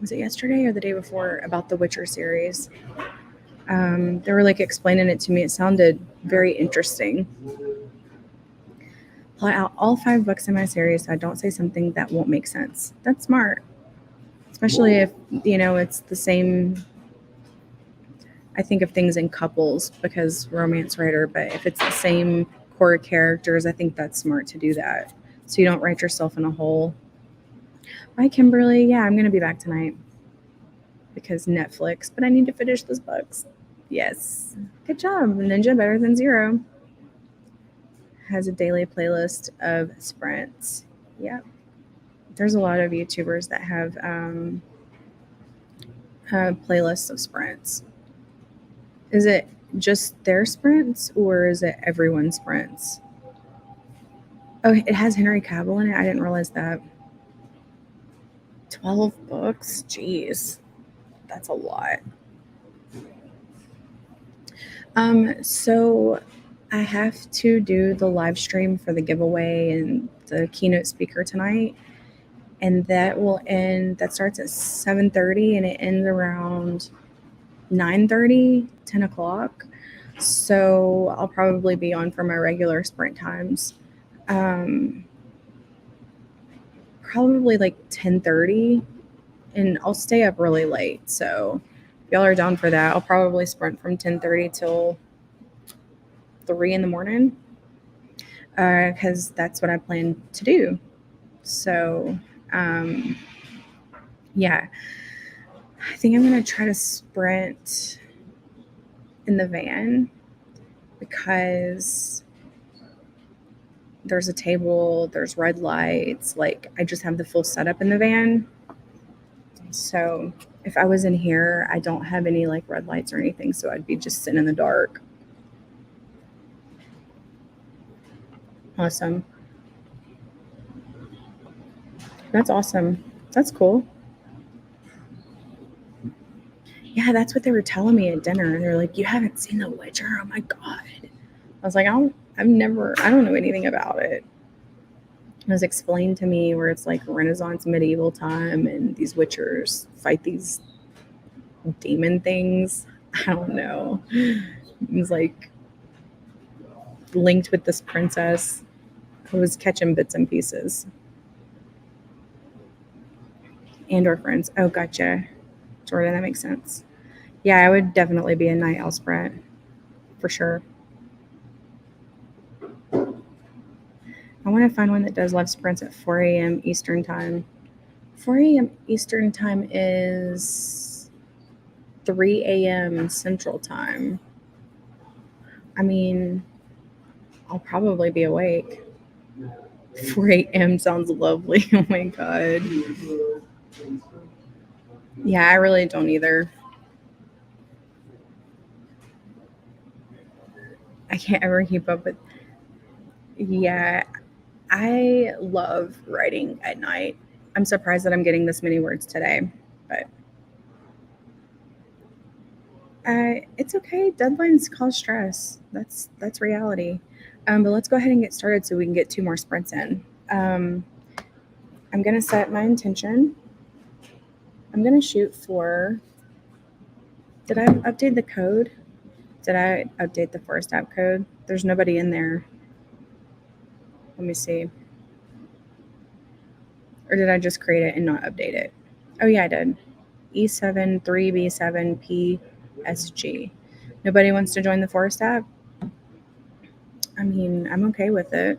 Was it yesterday or the day before about the Witcher series? They were like explaining it to me. It sounded very interesting. Plot out all 5 books in my series so I don't say something that won't make sense. That's smart. Especially if, it's the same. I think of things in couples because romance writer, but if it's the same core characters, I think that's smart to do that. So you don't write yourself in a hole. Bye, Kimberly. Yeah, I'm going to be back tonight because Netflix, but I need to finish those books. Yes. Good job. Ninja Better Than Zero has a daily playlist of sprints. Yep. There's a lot of YouTubers that have playlists of sprints. Is it just their sprints or is it everyone's sprints? Oh, it has Henry Cavill in it. I didn't realize that. 12 books? Jeez. That's a lot. So I have to do the live stream for the giveaway and the keynote speaker tonight. And that starts at 7:30 and it ends around 9:30, 10 o'clock. So I'll probably be on for my regular sprint times. Probably like 10:30, and I'll stay up really late. So if y'all are down for that, I'll probably sprint from 10:30 till 3 in the morning, because that's what I plan to do. So, yeah, I think I'm going to try to sprint in the van because there's a table, there's red lights. Like, I just have the full setup in the van. So if I was in here, I don't have any like red lights or anything. So I'd be just sitting in the dark. Awesome. That's awesome. That's cool. Yeah, that's what they were telling me at dinner. They're like, "You haven't seen The Witcher? Oh my god!" I was like, I don't know anything about it." It was explained to me where it's like Renaissance medieval time, and these witchers fight these demon things. I don't know. It was like linked with this princess who was catching bits and pieces. And our friends. Oh, gotcha. Jordan, that makes sense. Yeah, I would definitely be a night owl sprint for sure. I want to find one that does live sprints at 4 a.m. Eastern time. 4 a.m. Eastern time is 3 a.m. Central time. I mean, I'll probably be awake. 4 a.m. sounds lovely. Oh my god. Yeah, I really don't either. I can't ever keep up with. Yeah, I love writing at night. I'm surprised that I'm getting this many words today, but it's okay. Deadlines cause stress. That's reality. But let's go ahead and get started so we can get 2 more sprints in. I'm gonna set my intention. I'm gonna shoot for. Did I update the code? Did I update the Forest app code? There's nobody in there. Let me see. Or did I just create it and not update it? Oh yeah, I did. E7 3B7 PSG. Nobody wants to join the Forest app? I mean, I'm okay with it.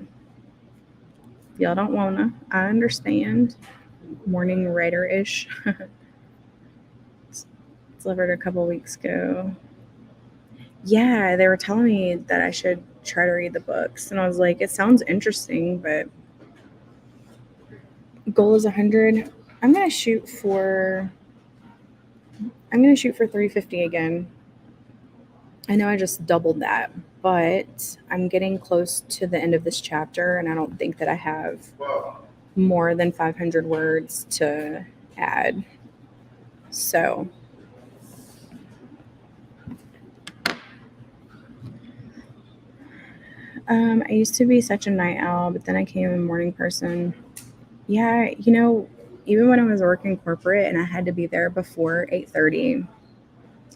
Y'all don't wanna. I understand. Morning writer-ish. Delivered a couple weeks ago. Yeah, they were telling me that I should try to read the books, and I was like, it sounds interesting, but goal is 100. I'm gonna shoot for 350 again. I know I just doubled that, but I'm getting close to the end of this chapter, and I don't think that I have more than 500 words to add. So I used to be such a night owl, but then I became a morning person. Yeah, even when I was working corporate and I had to be there before 8:30,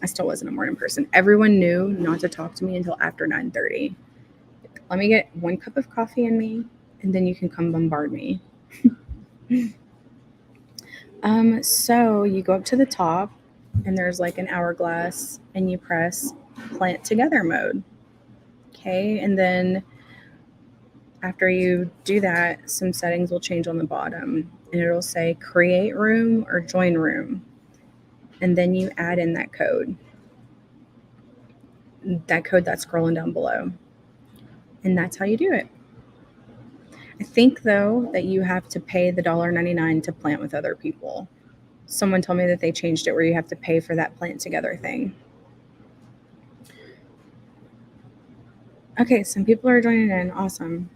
I still wasn't a morning person. Everyone knew not to talk to me until after 9:30. Let me get 1 cup of coffee in me, and then you can come bombard me. So you go up to the top, and there's like an hourglass, and you press plant together mode. Okay, and then after you do that, some settings will change on the bottom, and it'll say create room or join room. And then you add in that code that's scrolling down below. And that's how you do it. I think, though, that you have to pay the $1.99 to plant with other people. Someone told me that they changed it where you have to pay for that plant together thing. Okay, some people are joining in. Awesome.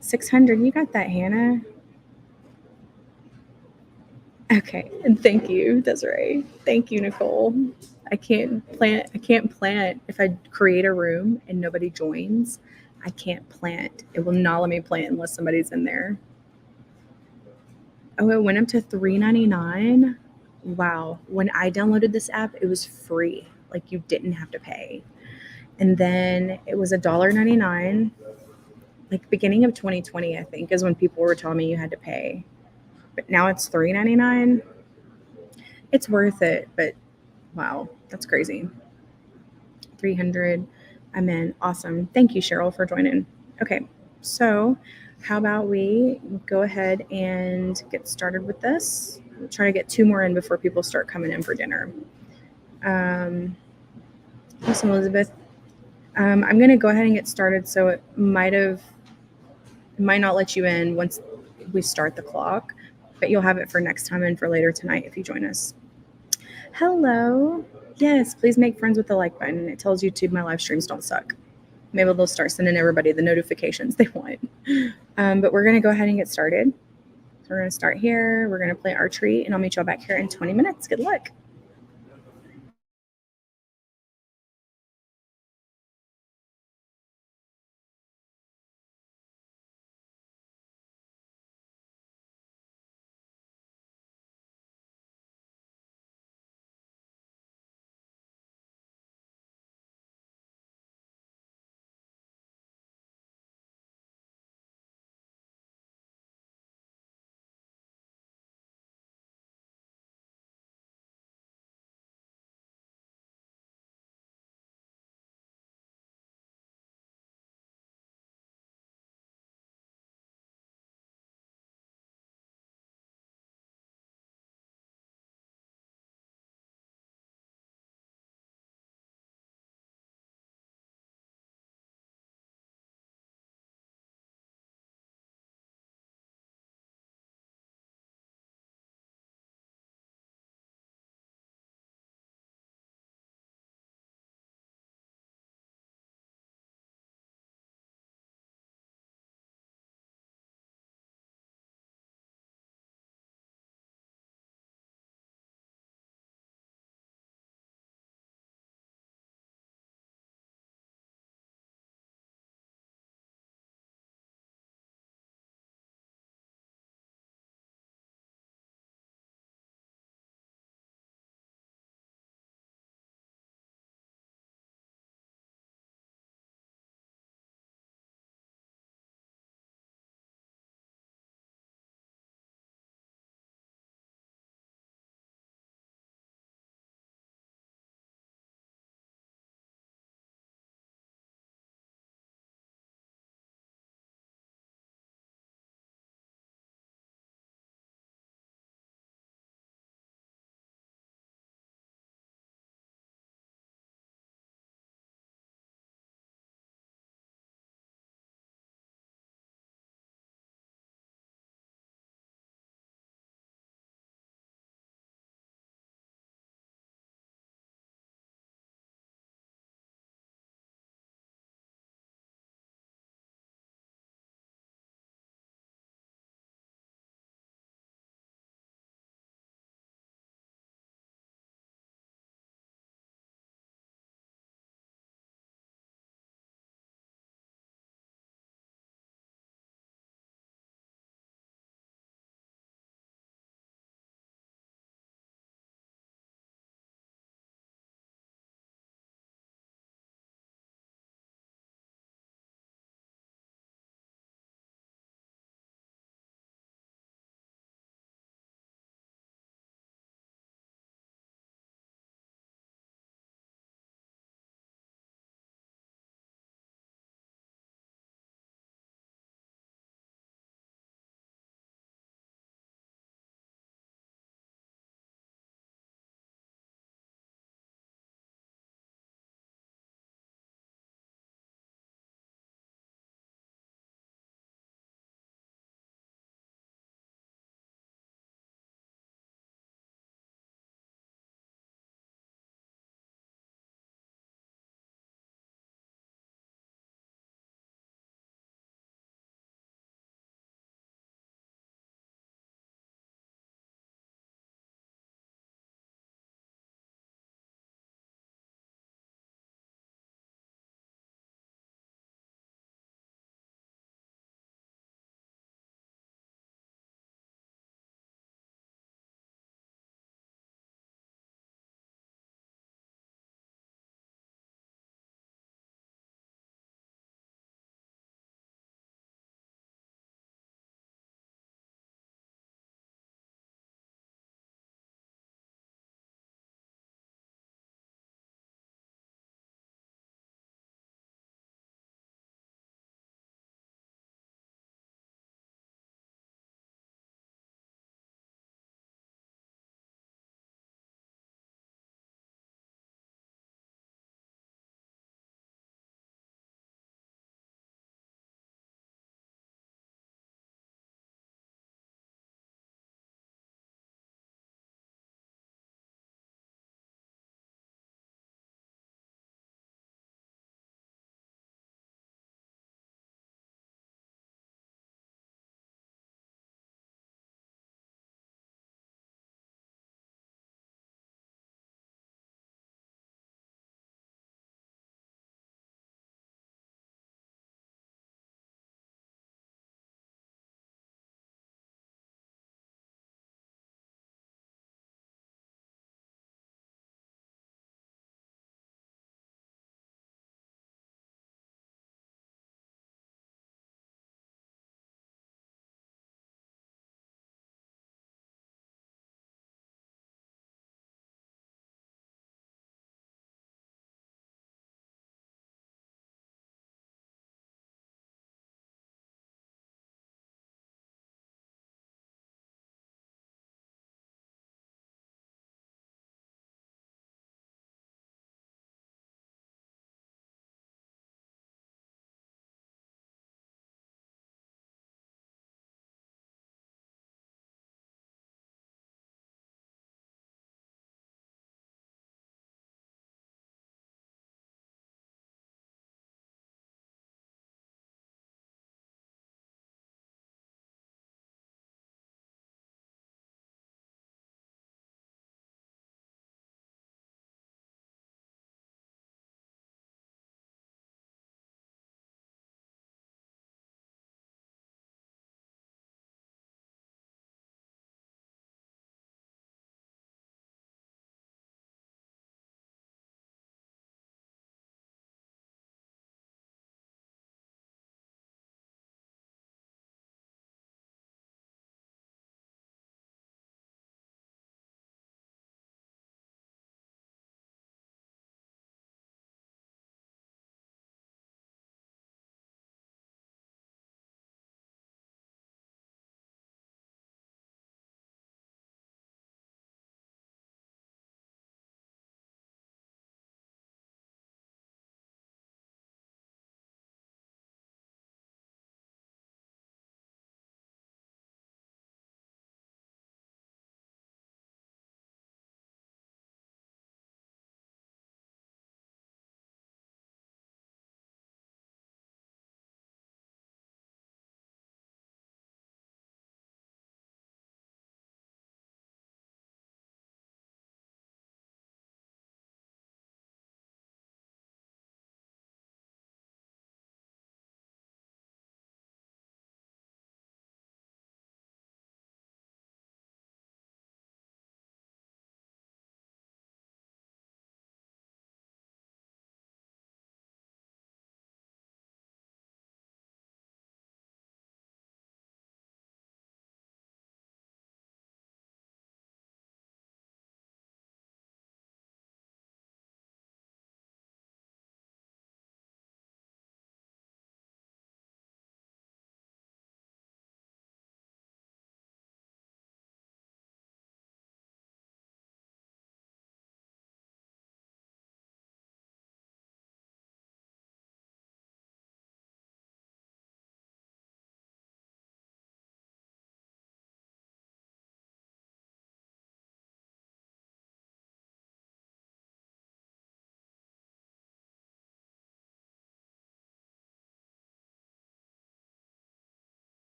600. You got that, Hannah. Okay, and thank you, Desiree. Thank you, Nicole. I can't plant if I create a room and nobody joins. I can't plant. It will not let me plant unless somebody's in there. Oh, it went up to $3.99. Wow. When I downloaded this app, it was free. Like you didn't have to pay. And then it was $1.99. Like beginning of 2020, I think, is when people were telling me you had to pay. But now it's $3.99. It's worth it, but wow, that's crazy. 300. I'm in. Awesome. Thank you, Cheryl, for joining. Okay, so how about we go ahead and get started with this? We'll try to get two more in before people start coming in for dinner. Awesome, Elizabeth. I'm going to go ahead and get started. So it might not let you in once we start the clock, but you'll have it for next time and for later tonight if you join us. Hello. Yes, please make friends with the like button. It tells YouTube my live streams don't suck. Maybe they'll start sending everybody the notifications they want. But we're going to go ahead and get started. So we're going to start here. We're going to plant our tree, and I'll meet y'all back here in 20 minutes. Good luck.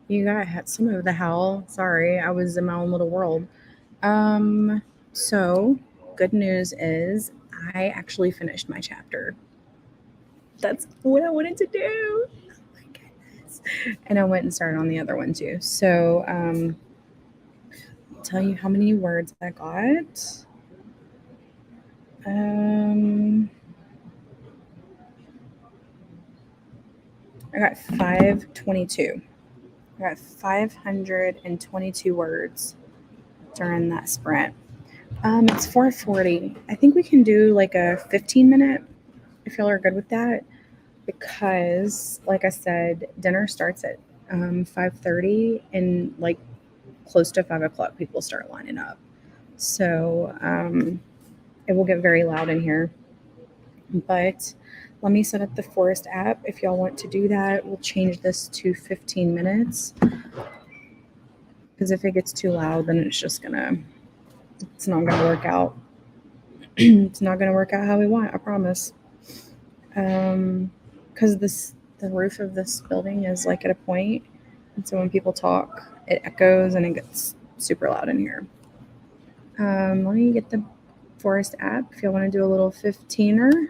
You got some of the howl. Sorry, I was in my own little world. So good news is I actually finished my chapter. That's what I wanted to do. Oh my goodness. And I went and started on the other one too. So I'll tell you how many words I got. I got 522. I got 522 words during that sprint. It's 4:40. I think we can do like a 15-minute if y'all are good with that, because like I said, dinner starts at 5:30, and like close to 5 o'clock people start lining up. So it will get very loud in here. But let me set up the Forest app. If y'all want to do that, we'll change this to 15 minutes. Because if it gets too loud, then it's not gonna work out. It's not gonna work out how we want, I promise. Because the roof of this building is like at a point, and so when people talk, it echoes and it gets super loud in here. Let me get the Forest app if y'all want to do a little 15er.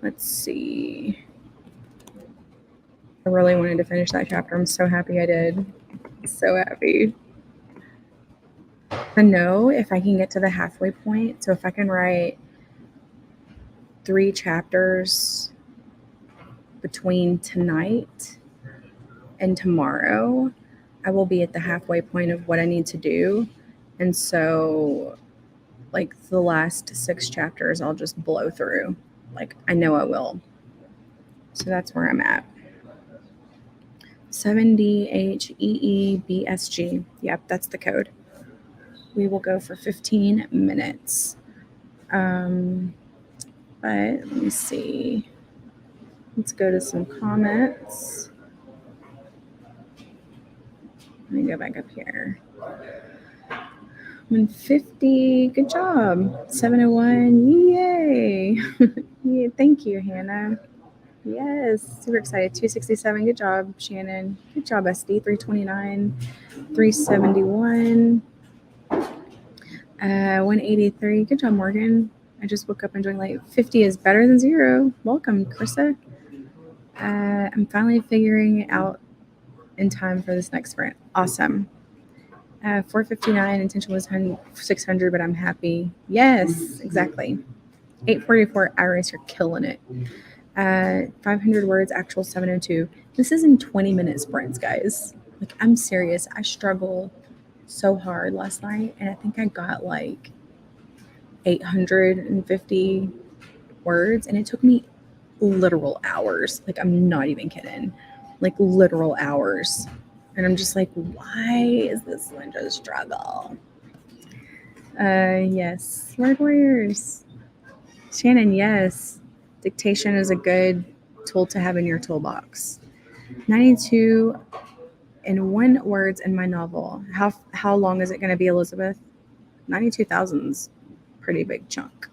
Let's see. I really wanted to finish that chapter. I'm so happy I did. So happy. I know if I can get to the halfway point, so if I can write 3 chapters between tonight and tomorrow, I will be at the halfway point of what I need to do. And so, like, the last 6 chapters, I'll just blow through. Like, I know I will. So that's where I'm at. 7DHEEBSG. Yep, that's the code. We will go for 15 minutes. But let me see. Let's go to some comments. Let me go back up here. 150. Good job. 701. Yay. Yeah, thank you, Hannah. Yes, super excited. 267. Good job, Shannon. Good job, SD. 329. 371. 183. Good job, Morgan. I just woke up and joined late. 50 is better than 0. Welcome, Krista. I'm finally figuring it out in time for this next sprint. Awesome. 459. Intention was 600, but I'm happy. Yes, exactly. 844. Iris, you're killing it. 500 words, actual 702. This is in 20-minute sprints, guys. Like, I'm serious. I struggled so hard last night, and I think I got like 850 words, and it took me literal hours. Like, I'm not even kidding. Like, literal hours. And I'm just like, why is this such a struggle? Yes. Word warriors. Shannon, yes. Dictation is a good tool to have in your toolbox. 92 and 1 words in my novel. How long is it going to be, Elizabeth? 92,000's pretty big chunk.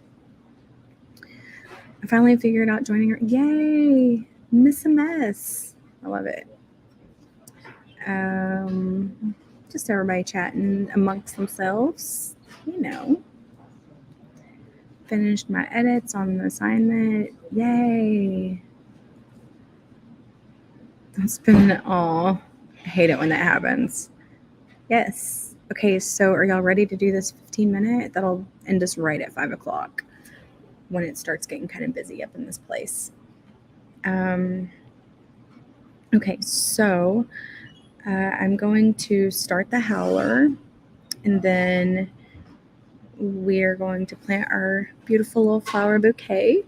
I finally figured out joining her. Yay! Miss a mess. I love it. Just everybody chatting amongst themselves, you know. Finished my edits on the assignment. Yay! Don't spin it all. I hate it when that happens. Yes. Okay, so are y'all ready to do this 15-minute? That'll end us right at 5 o'clock when it starts getting kind of busy up in this place. Okay, so I'm going to start the howler, and then we're going to plant our beautiful little flower bouquet,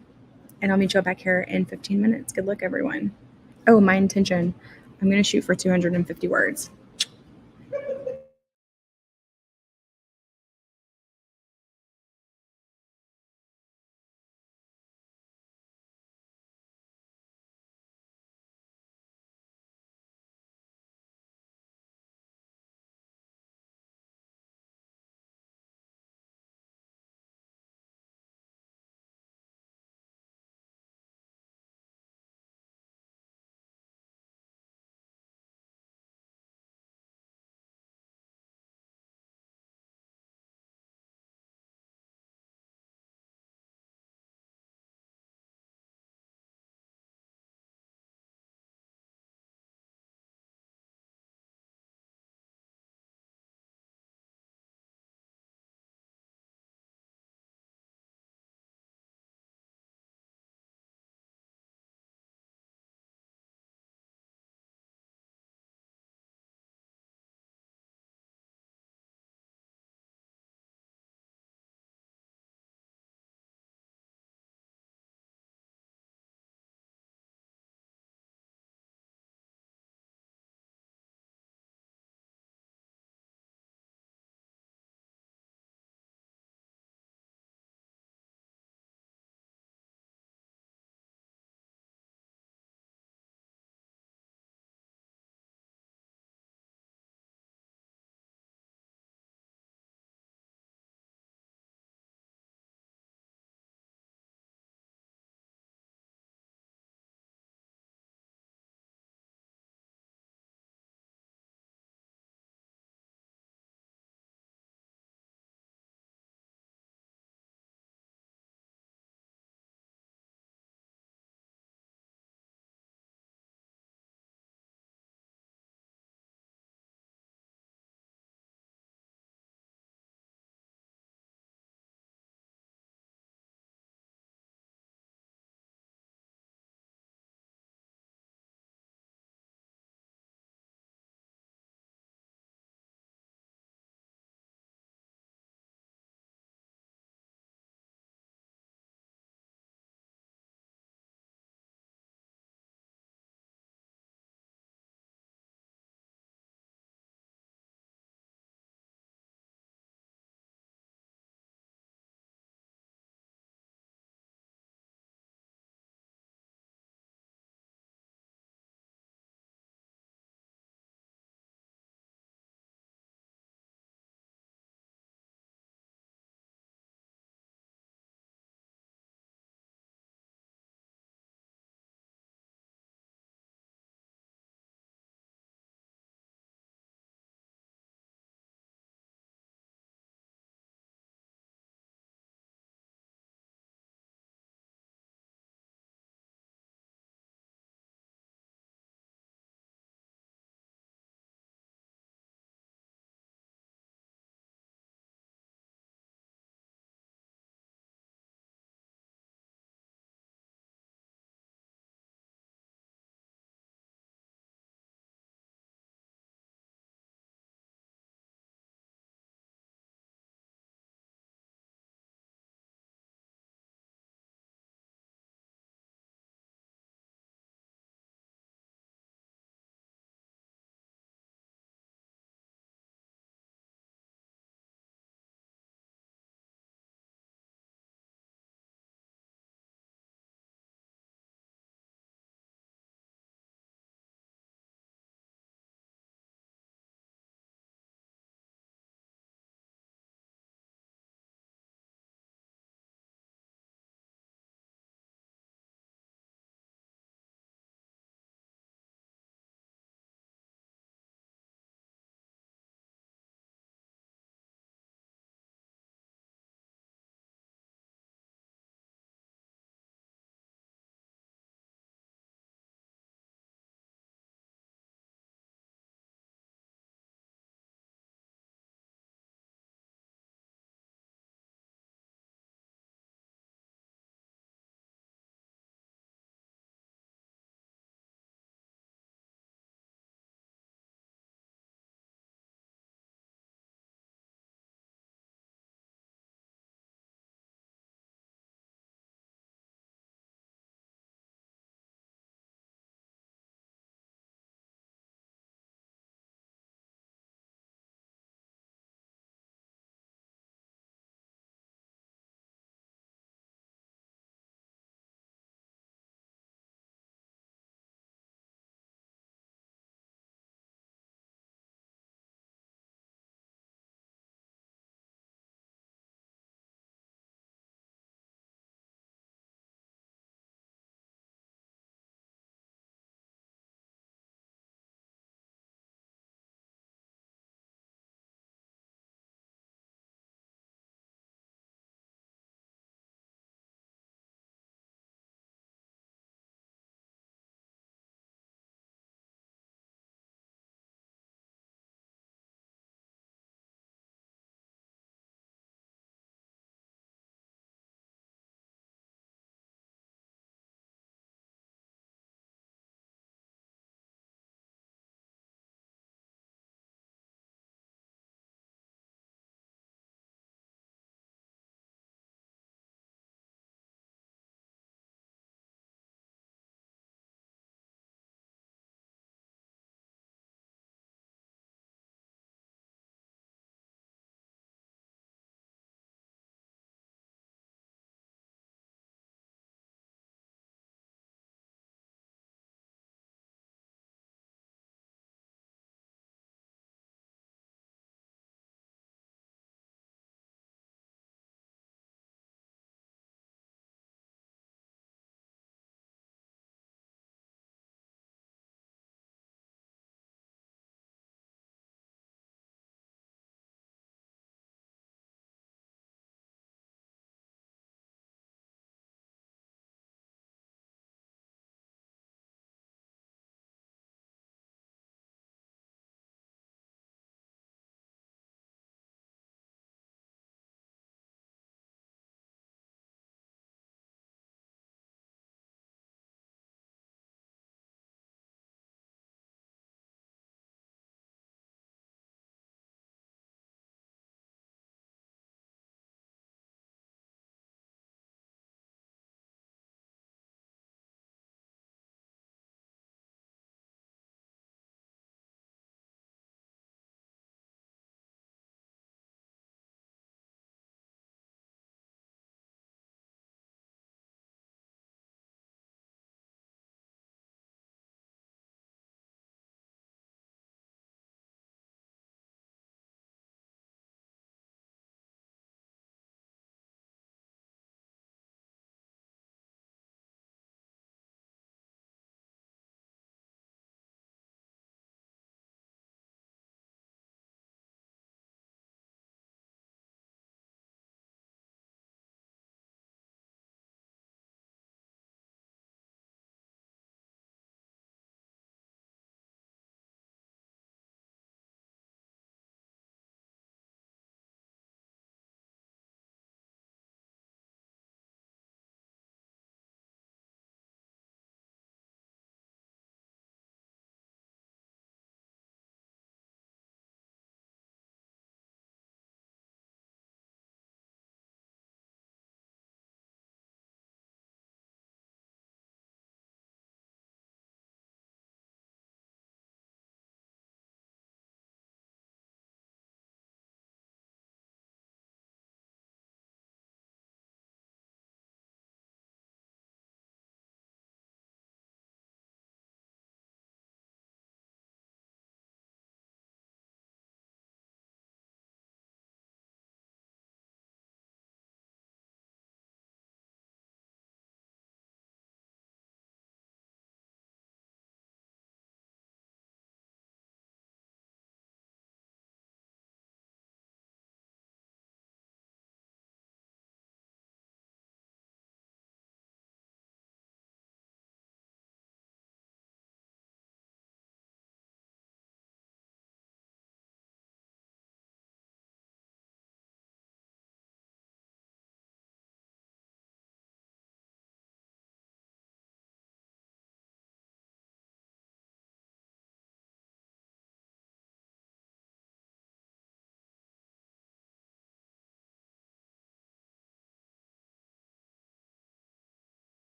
and I'll meet you back here in 15 minutes. Good luck, everyone. Oh, my intention. I'm going to shoot for 250 words.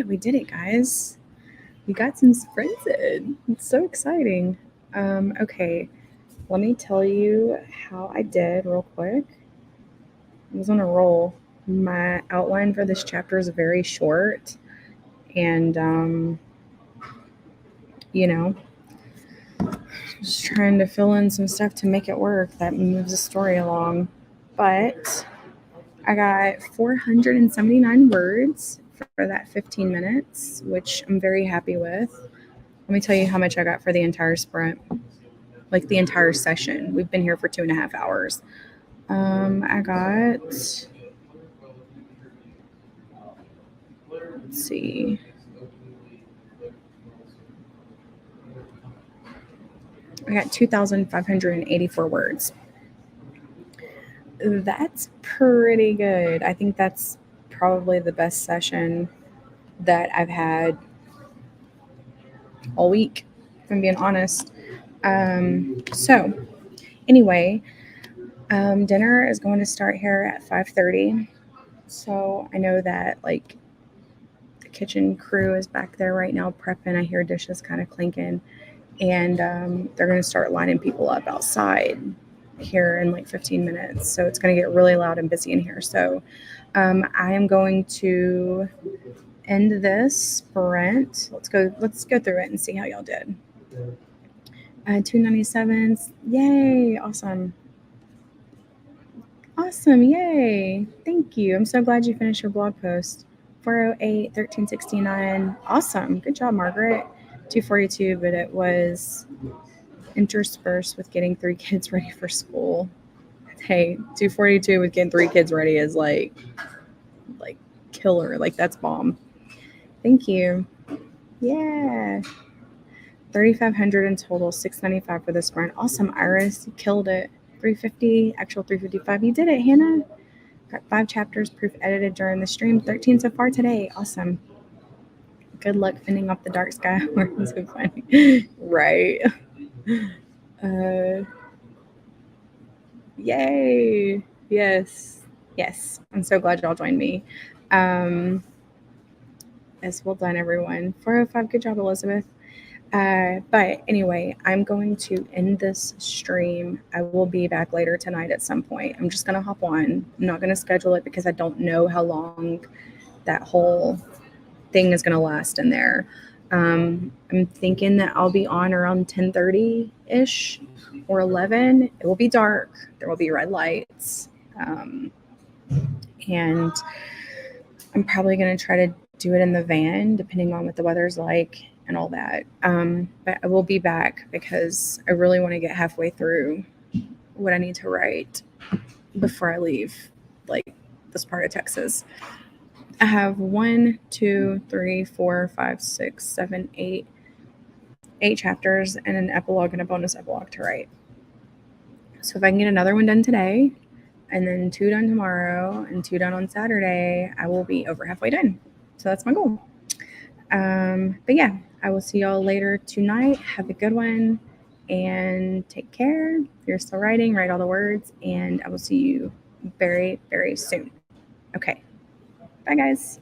We did it, guys. We got some sprints in. It's so exciting. Okay, let me tell you how I did real quick. I was on a roll. My outline for this chapter is very short, and you know, just trying to fill in some stuff to make it work that moves the story along. But I got 479 words for that 15 minutes, which I'm very happy with. Let me tell you how much I got for the entire sprint, like the entire session. We've been here for 2.5 hours. I got, let's see, I got 2,584 words. That's pretty good. I think that's probably the best session that I've had all week, if I'm being honest. So anyway, dinner is going to start here at 5:30. So I know that like the kitchen crew is back there right now prepping. I hear dishes kind of clinking, and they're going to start lining people up outside here in like 15 minutes. So it's going to get really loud and busy in here. So I am going to end this sprint. Let's go through it and see how y'all did. 297s. Yay. Awesome. Yay. Thank you. I'm so glad you finished your blog post. 408, 1369. Awesome. Good job, Margaret. 242, but it was interspersed with getting 3 kids ready for school. Hey, 242 with getting 3 kids ready is like killer. Like that's bomb. Thank you. Yeah. 3,500 in total, 695 for the sprint. Awesome, Iris. You killed it. 350, actual 355. You did it, Hannah. Got 5 chapters, proof edited during the stream. 13 so far today. Awesome. Good luck fending off the dark sky. So funny. Right. Yay. Yes. I'm so glad y'all joined me. Yes, well done, everyone. 405. Good job, Elizabeth. But anyway, I'm going to end this stream. I will be back later tonight at some point. I'm just going to hop on. I'm not going to schedule it because I don't know how long that whole thing is going to last in there. I'm thinking that I'll be on around 10:30-ish or 11. It will be dark. There will be red lights. And I'm probably going to try to do it in the van, depending on what the weather's like and all that. But I will be back because I really want to get halfway through what I need to write before I leave, like this part of Texas. I have 1, 2, 3, 4, 5, 6, 7, 8 chapters and an epilogue and a bonus epilogue to write. So if I can get another one done today and then 2 done tomorrow and 2 done on Saturday, I will be over halfway done. So that's my goal. But yeah, I will see y'all later tonight. Have a good one and take care. If you're still writing, write all the words, and I will see you very, very soon. Okay. Bye, guys.